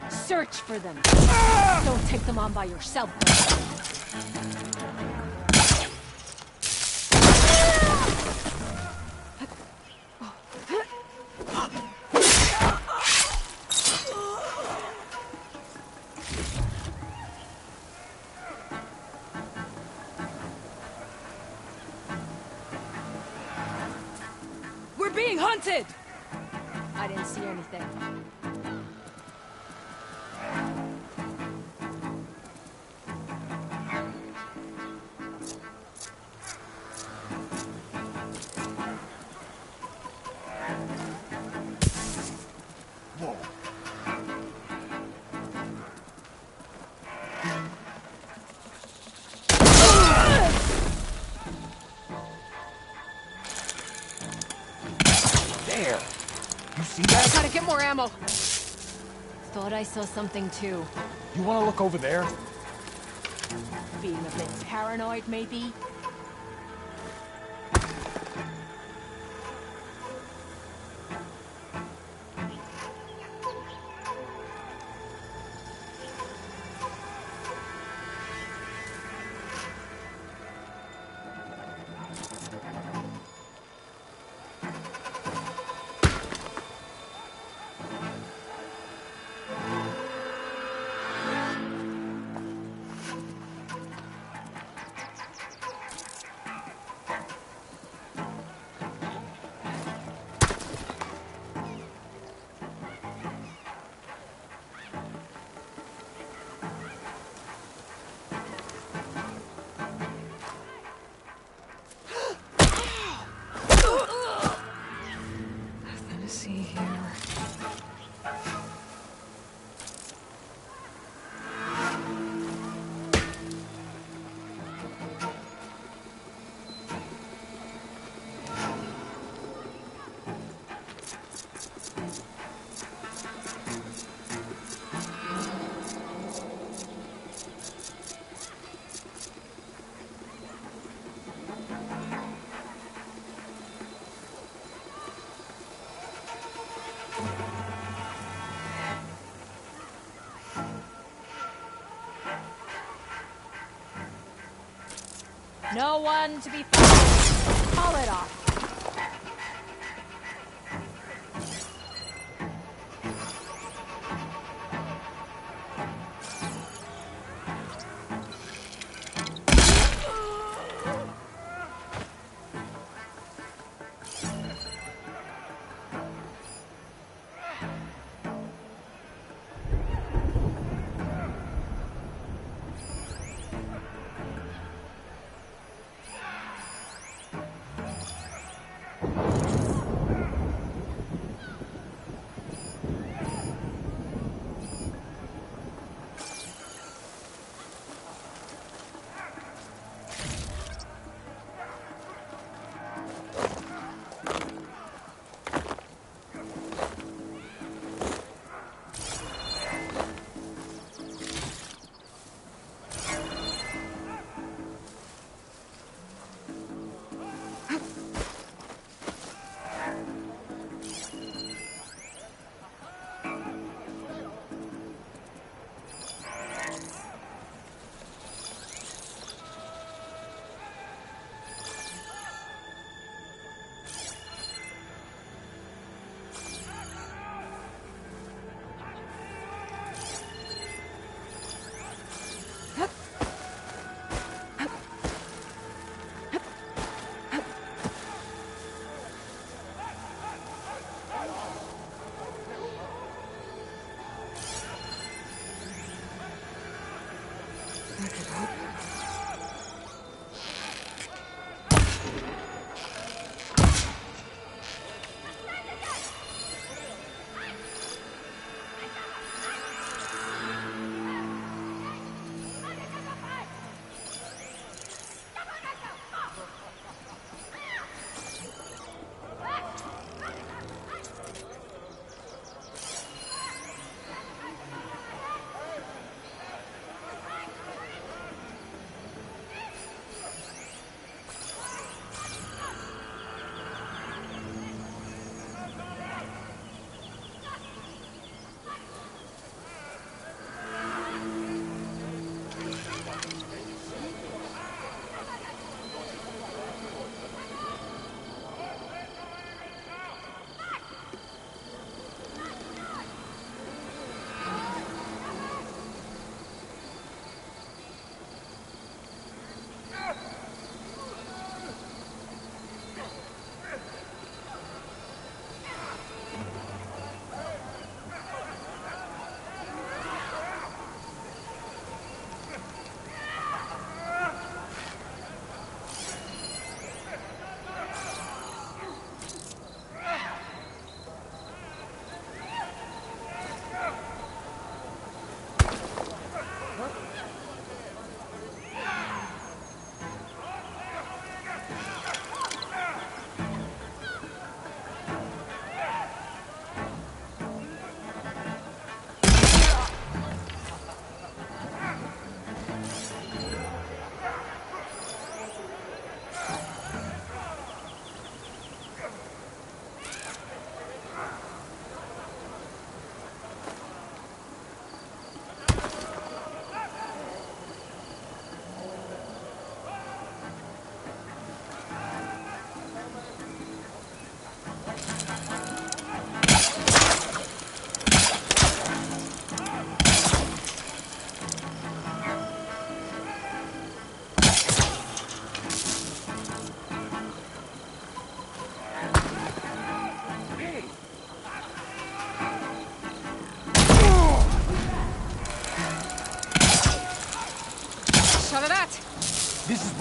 Search for them. Don't take them on by yourself. We're being hunted! I didn't see anything. There. You see that? Gotta get more ammo. Thought I saw something too. You want to look over there? Being a bit paranoid, maybe? No one to be found. Call it off.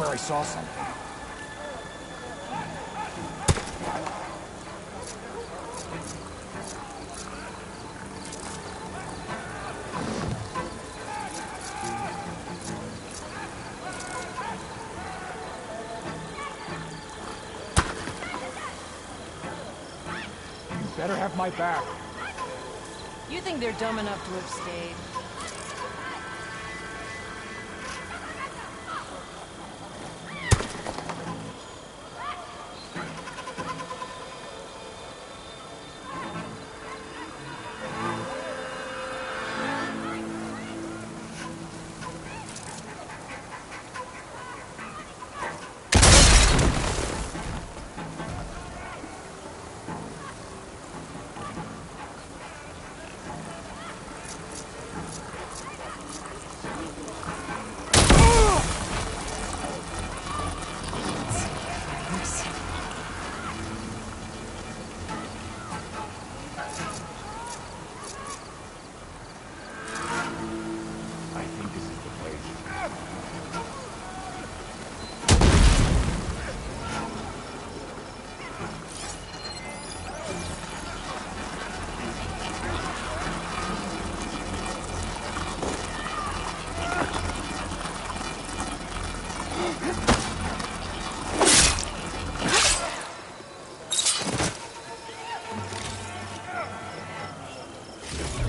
swear I saw something. You better have my back. You think they're dumb enough to have stayed?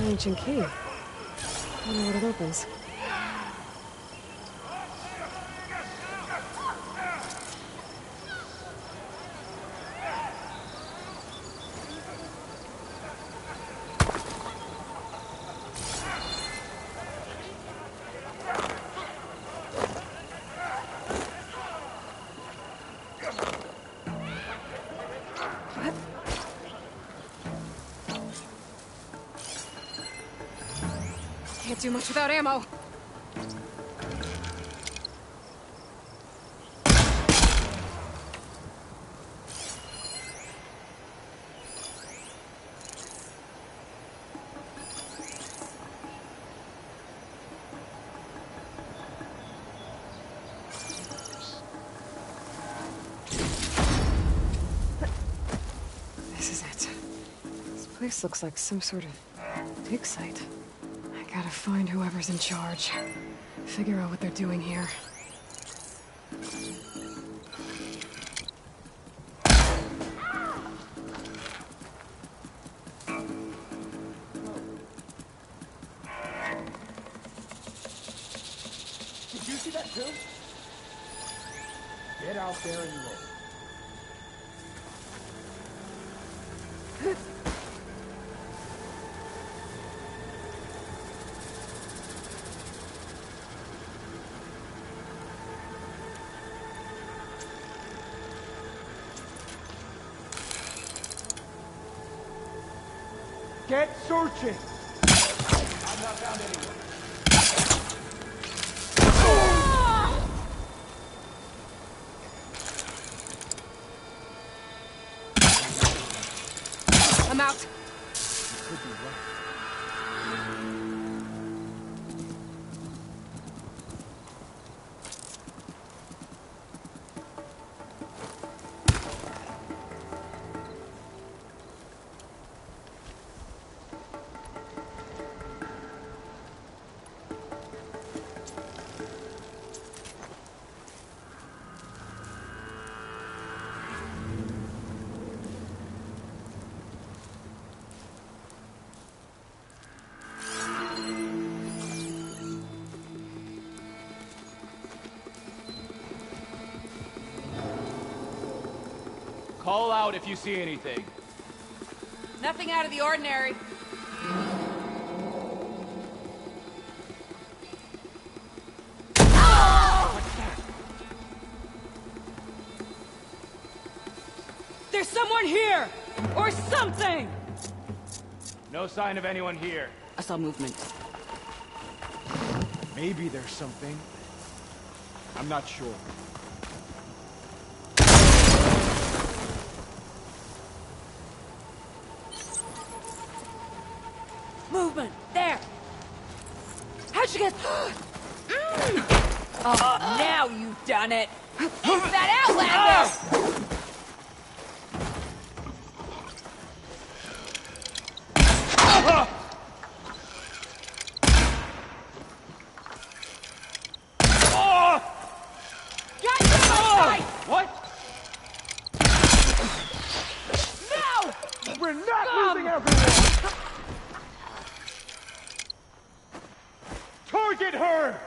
Ancient key. I wonder what it opens. Can't do much without ammo. This is it. This place looks like some sort of dig site. I gotta find whoever's in charge. Figure out what they're doing here. Did you see that too? Get out there and look. Get searching! I've not found anyone. I'm out. You could be right. Call out if you see anything. Nothing out of the ordinary. There's someone here! Or something! No sign of anyone here. I saw movement. Maybe there's something. I'm not sure. Movement! There! How'd you get... Oh, now you've done it! Who's that Outlander? What? No! We're not losing everyone! Target her!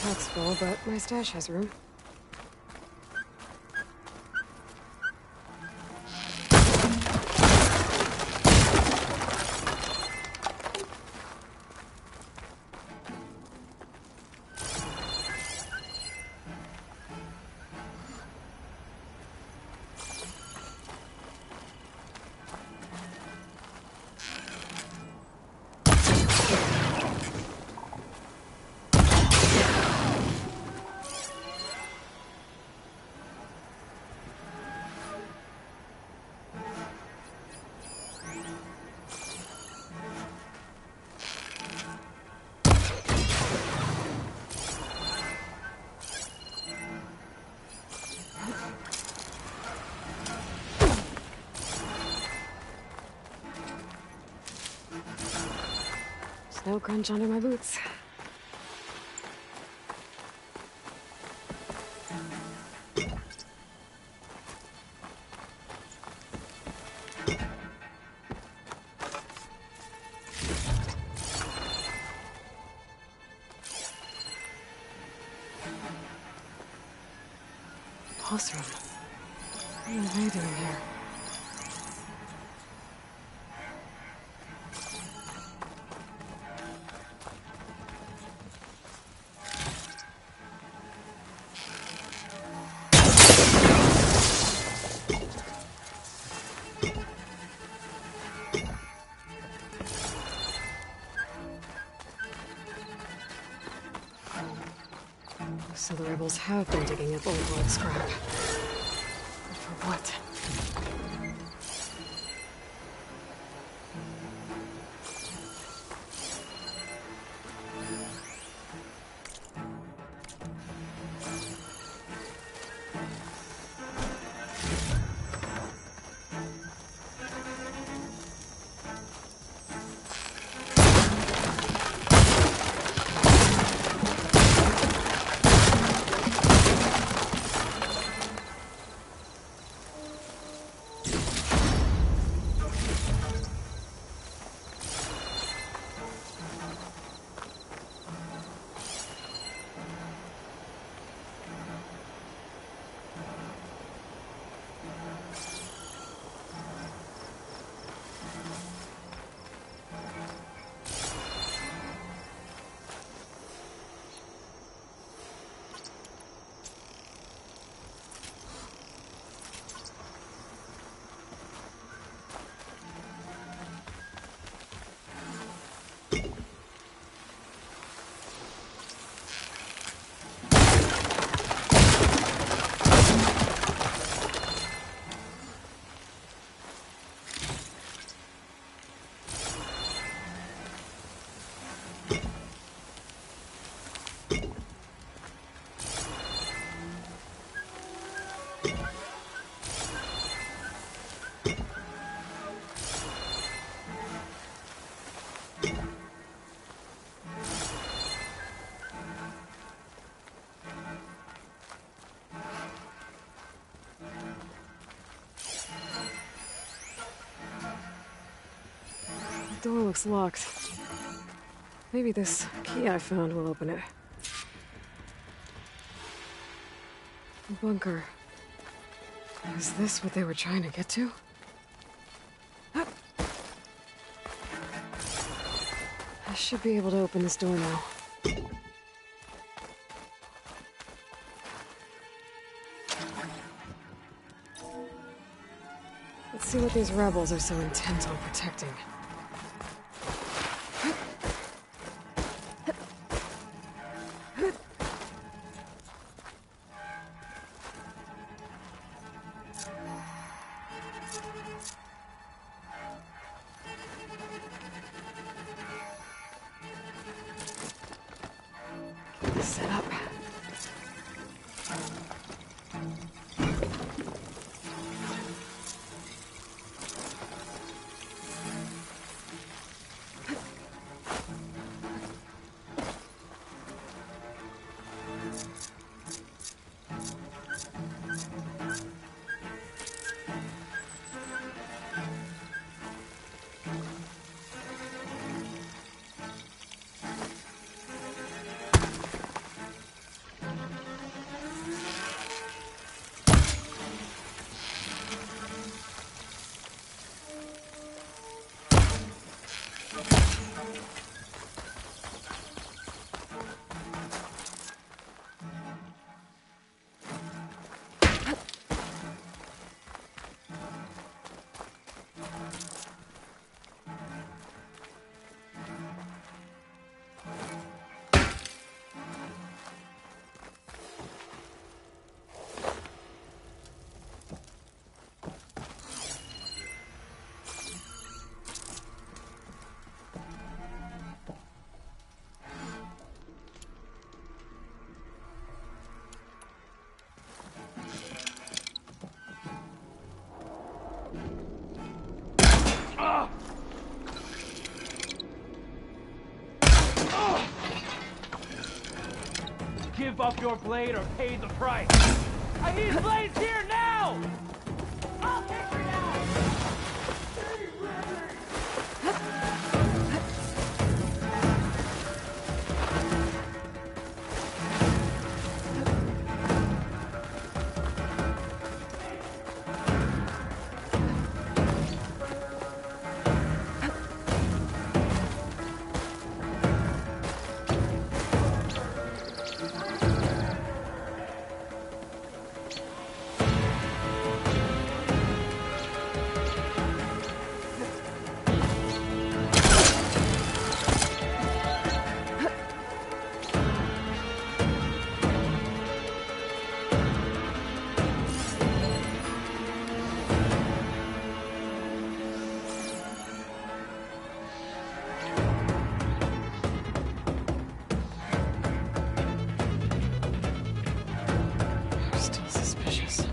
Pack's full, but my stash has room. Snow crunch under my boots. Pulse room. What are they doing here? So the rebels have been digging up old world scrap. But for what? The door looks locked. Maybe this key I found will open it. A bunker. Is this what they were trying to get to? I should be able to open this door now. Let's see what these rebels are so intent on protecting. Set up. up your blade or pay the price. I need blades here now! I'll take you now! Still suspicious.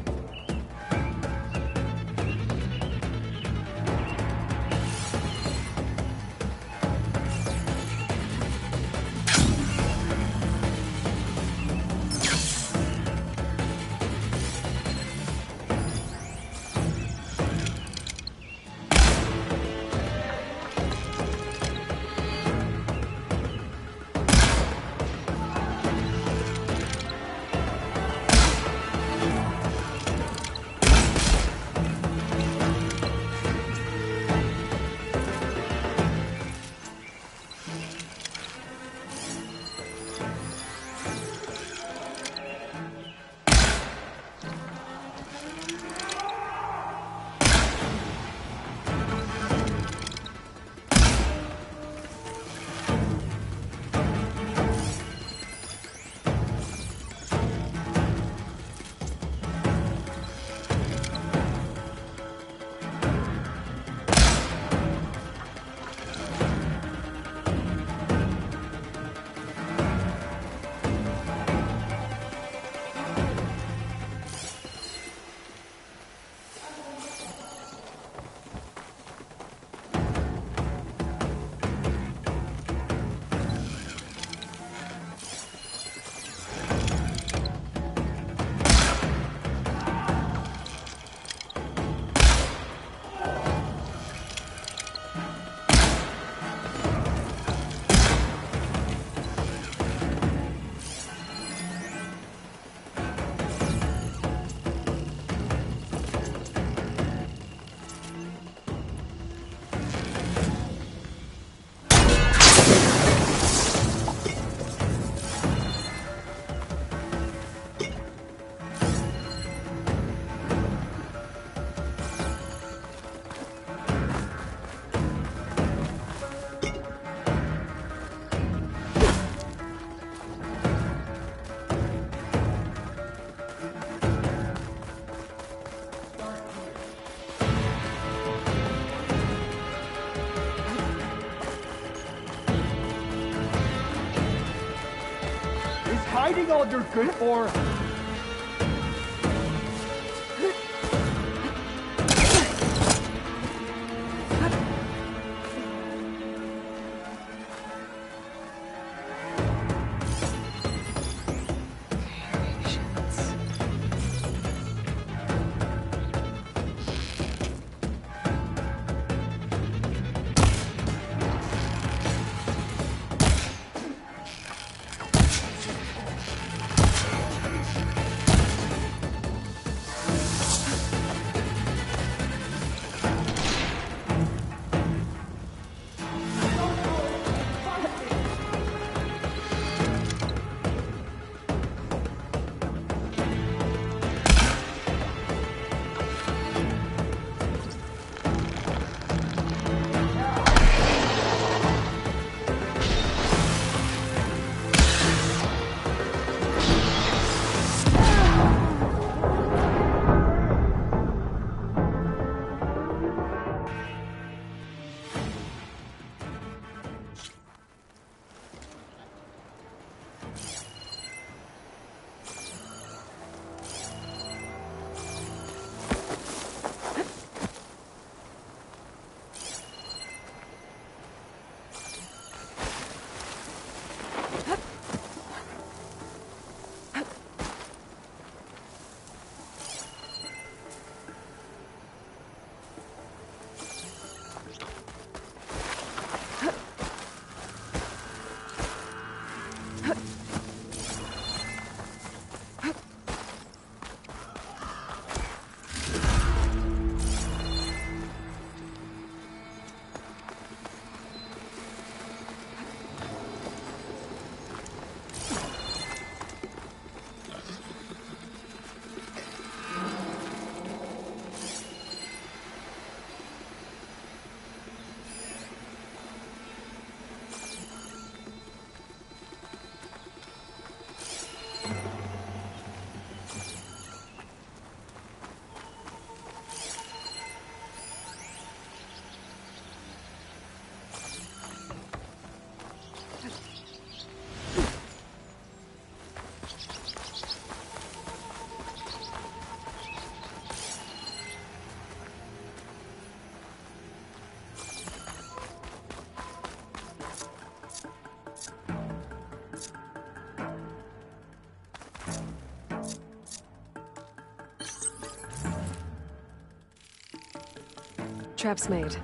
Hiding all you're good for. Trap's made.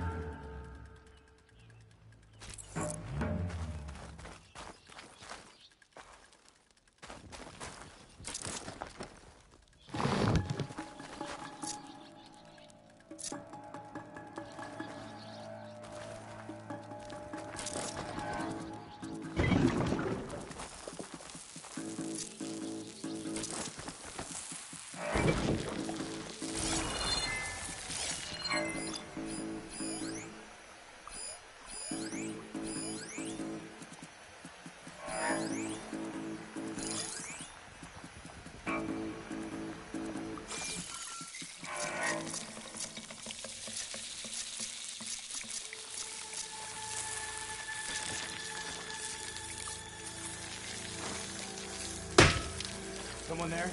Someone there?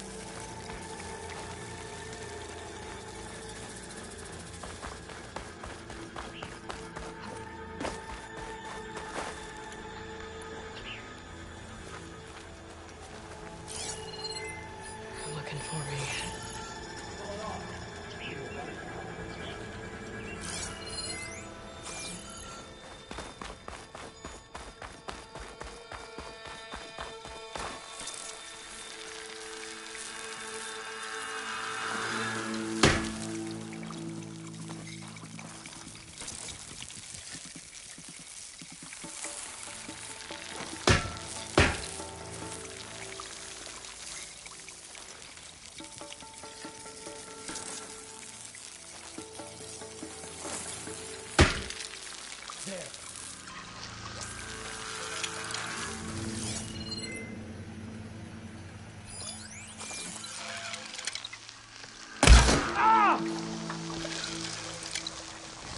They're looking for me.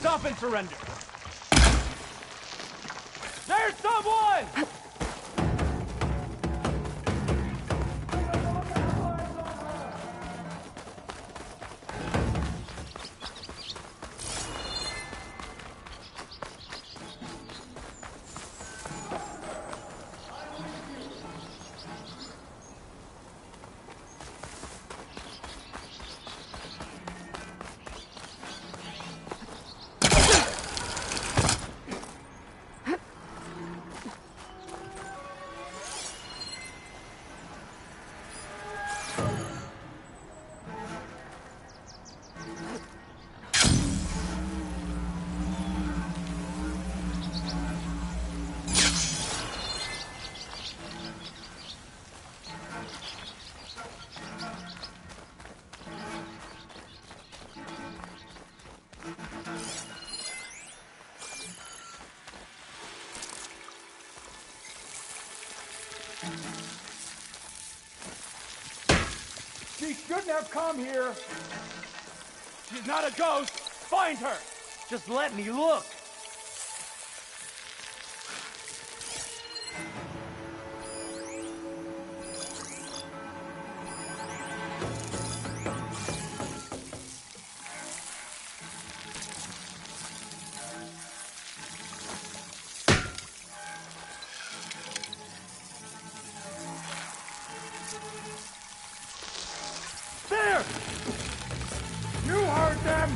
Stop and surrender. There's someone! She shouldn't have come here. She's not a ghost. Find her. Just let me look. There! You heard them!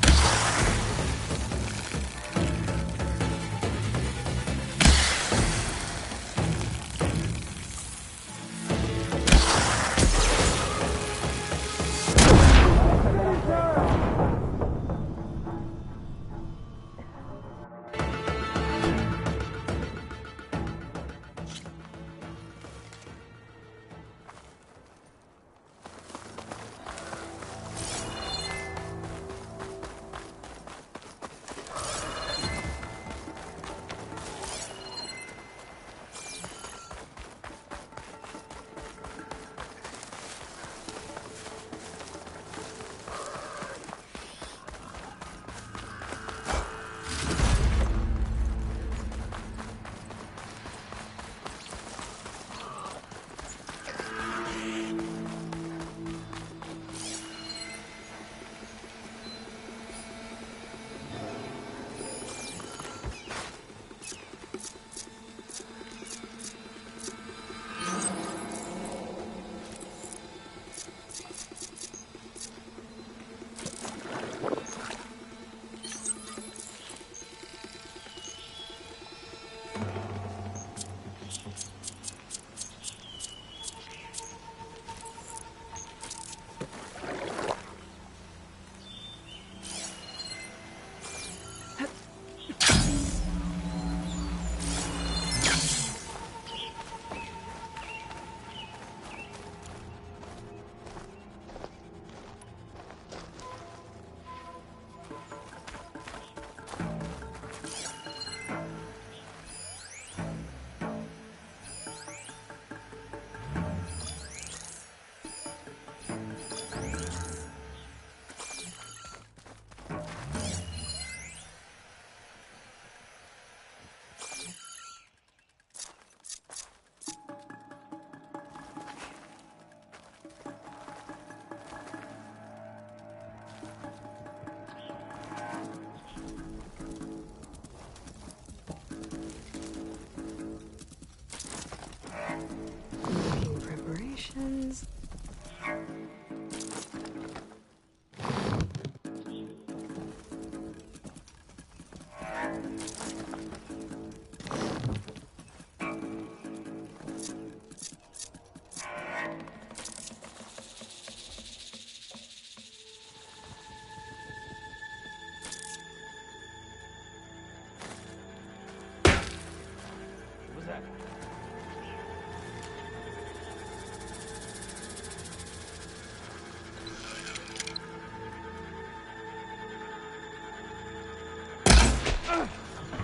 that.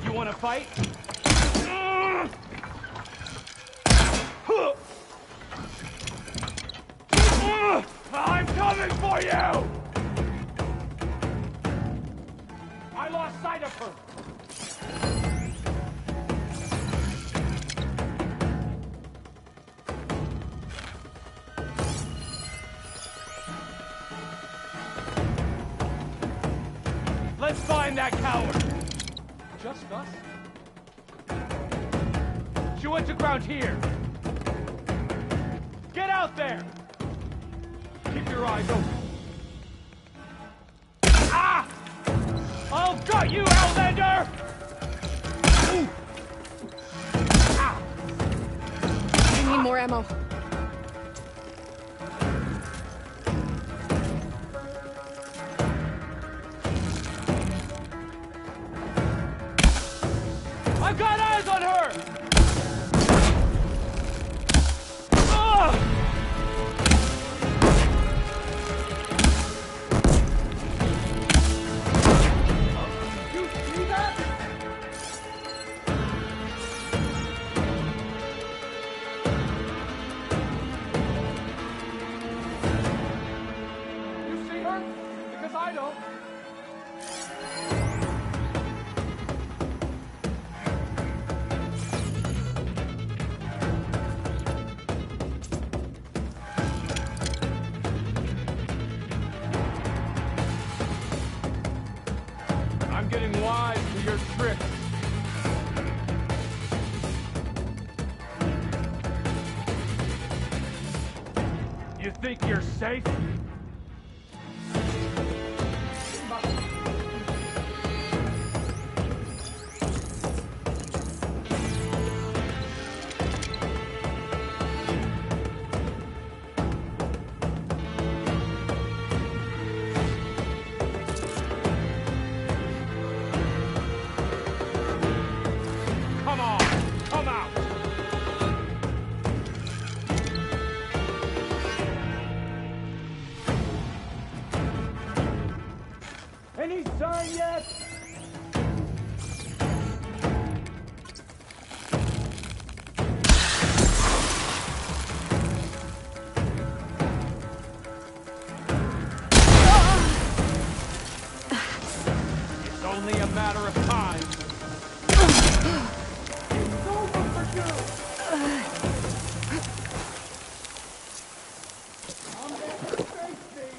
You want to fight? I'm coming for you! I lost sight of her. Let's find that coward. Just us? She went to ground here. Get out there! Keep your eyes open. Ah! I'll gut you, Outlander! Ah! I need more ammo. I've got eyes on her! Ah! You see that? You see her? Because I don't. I'm getting wise to your tricks. You think you're safe? Come on, come out! Any sign yet? It's only a matter of time. It's over for you! I'm there to safety!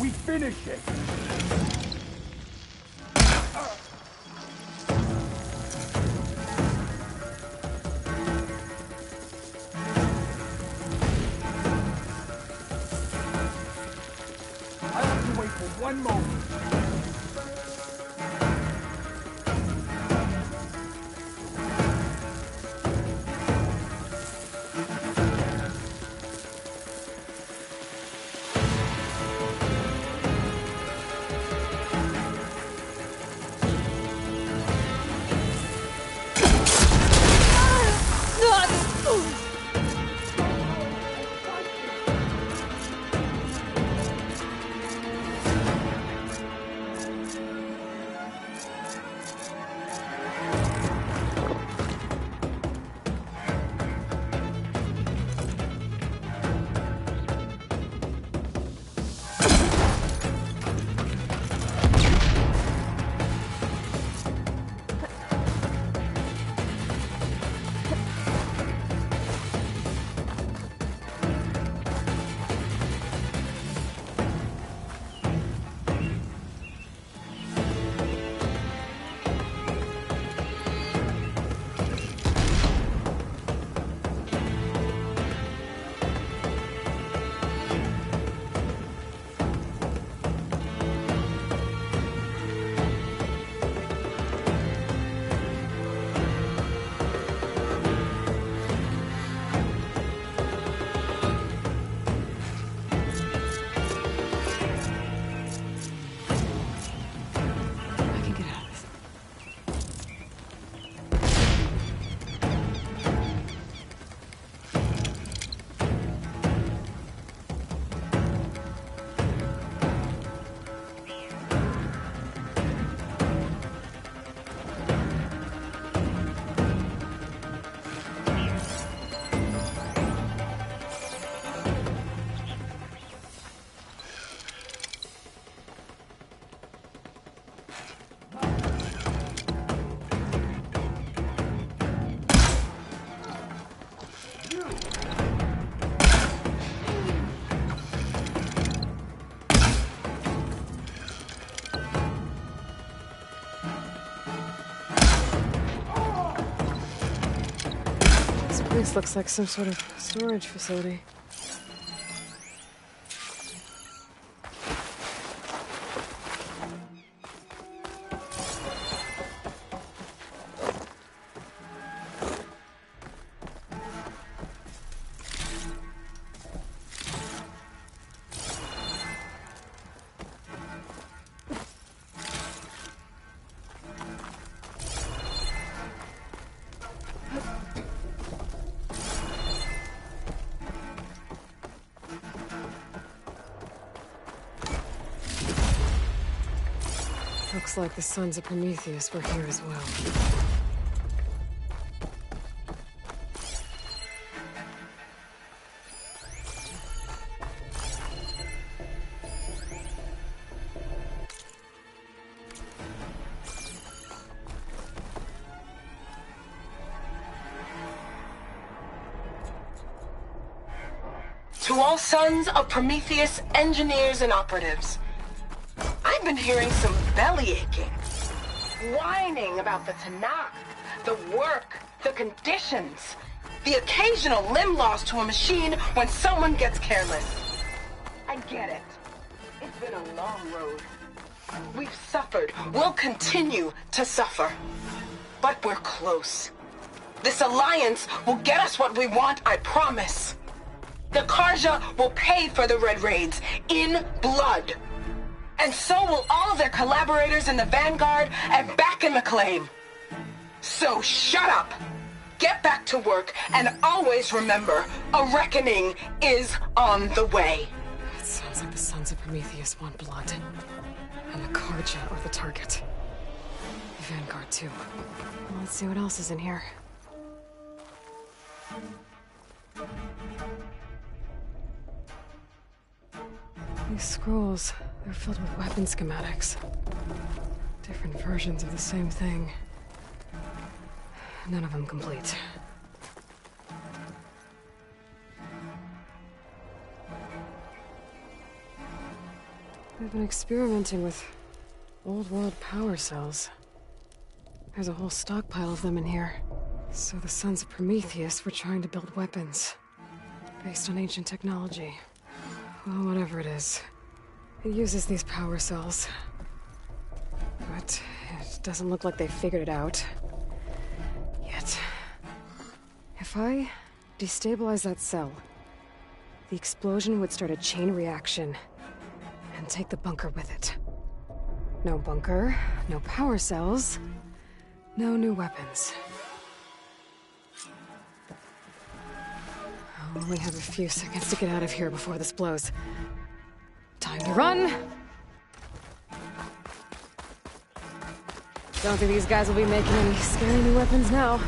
We finish it! I have to wait for one moment. This looks like some sort of storage facility. Looks like the Sons of Prometheus were here as well. To all Sons of Prometheus engineers and operatives, I've been hearing some belly aching, whining about the Tanakh, the work, the conditions, the occasional limb loss to a machine when someone gets careless. I get it. It's been a long road. We've suffered. We'll continue to suffer. But we're close. This alliance will get us what we want, I promise. The Karja will pay for the Red Raids in blood. And so will all of their collaborators in the Vanguard and back in the Claim. So shut up, get back to work, and always remember, a reckoning is on the way. It sounds like the Sons of Prometheus want blood. And the Karja are the target. The Vanguard, too. Well, let's see what else is in here. These scrolls, they're filled with weapon schematics. Different versions of the same thing. None of them complete. They've been experimenting with old world power cells. There's a whole stockpile of them in here. So the Sons of Prometheus were trying to build weapons based on ancient technology. Well, whatever it is, it uses these power cells. But it doesn't look like they've figured it out yet. If I destabilize that cell, the explosion would start a chain reaction and take the bunker with it. No bunker, no power cells, no new weapons. I only have a few seconds to get out of here before this blows. Time to run! Don't think these guys will be making any scary new weapons now.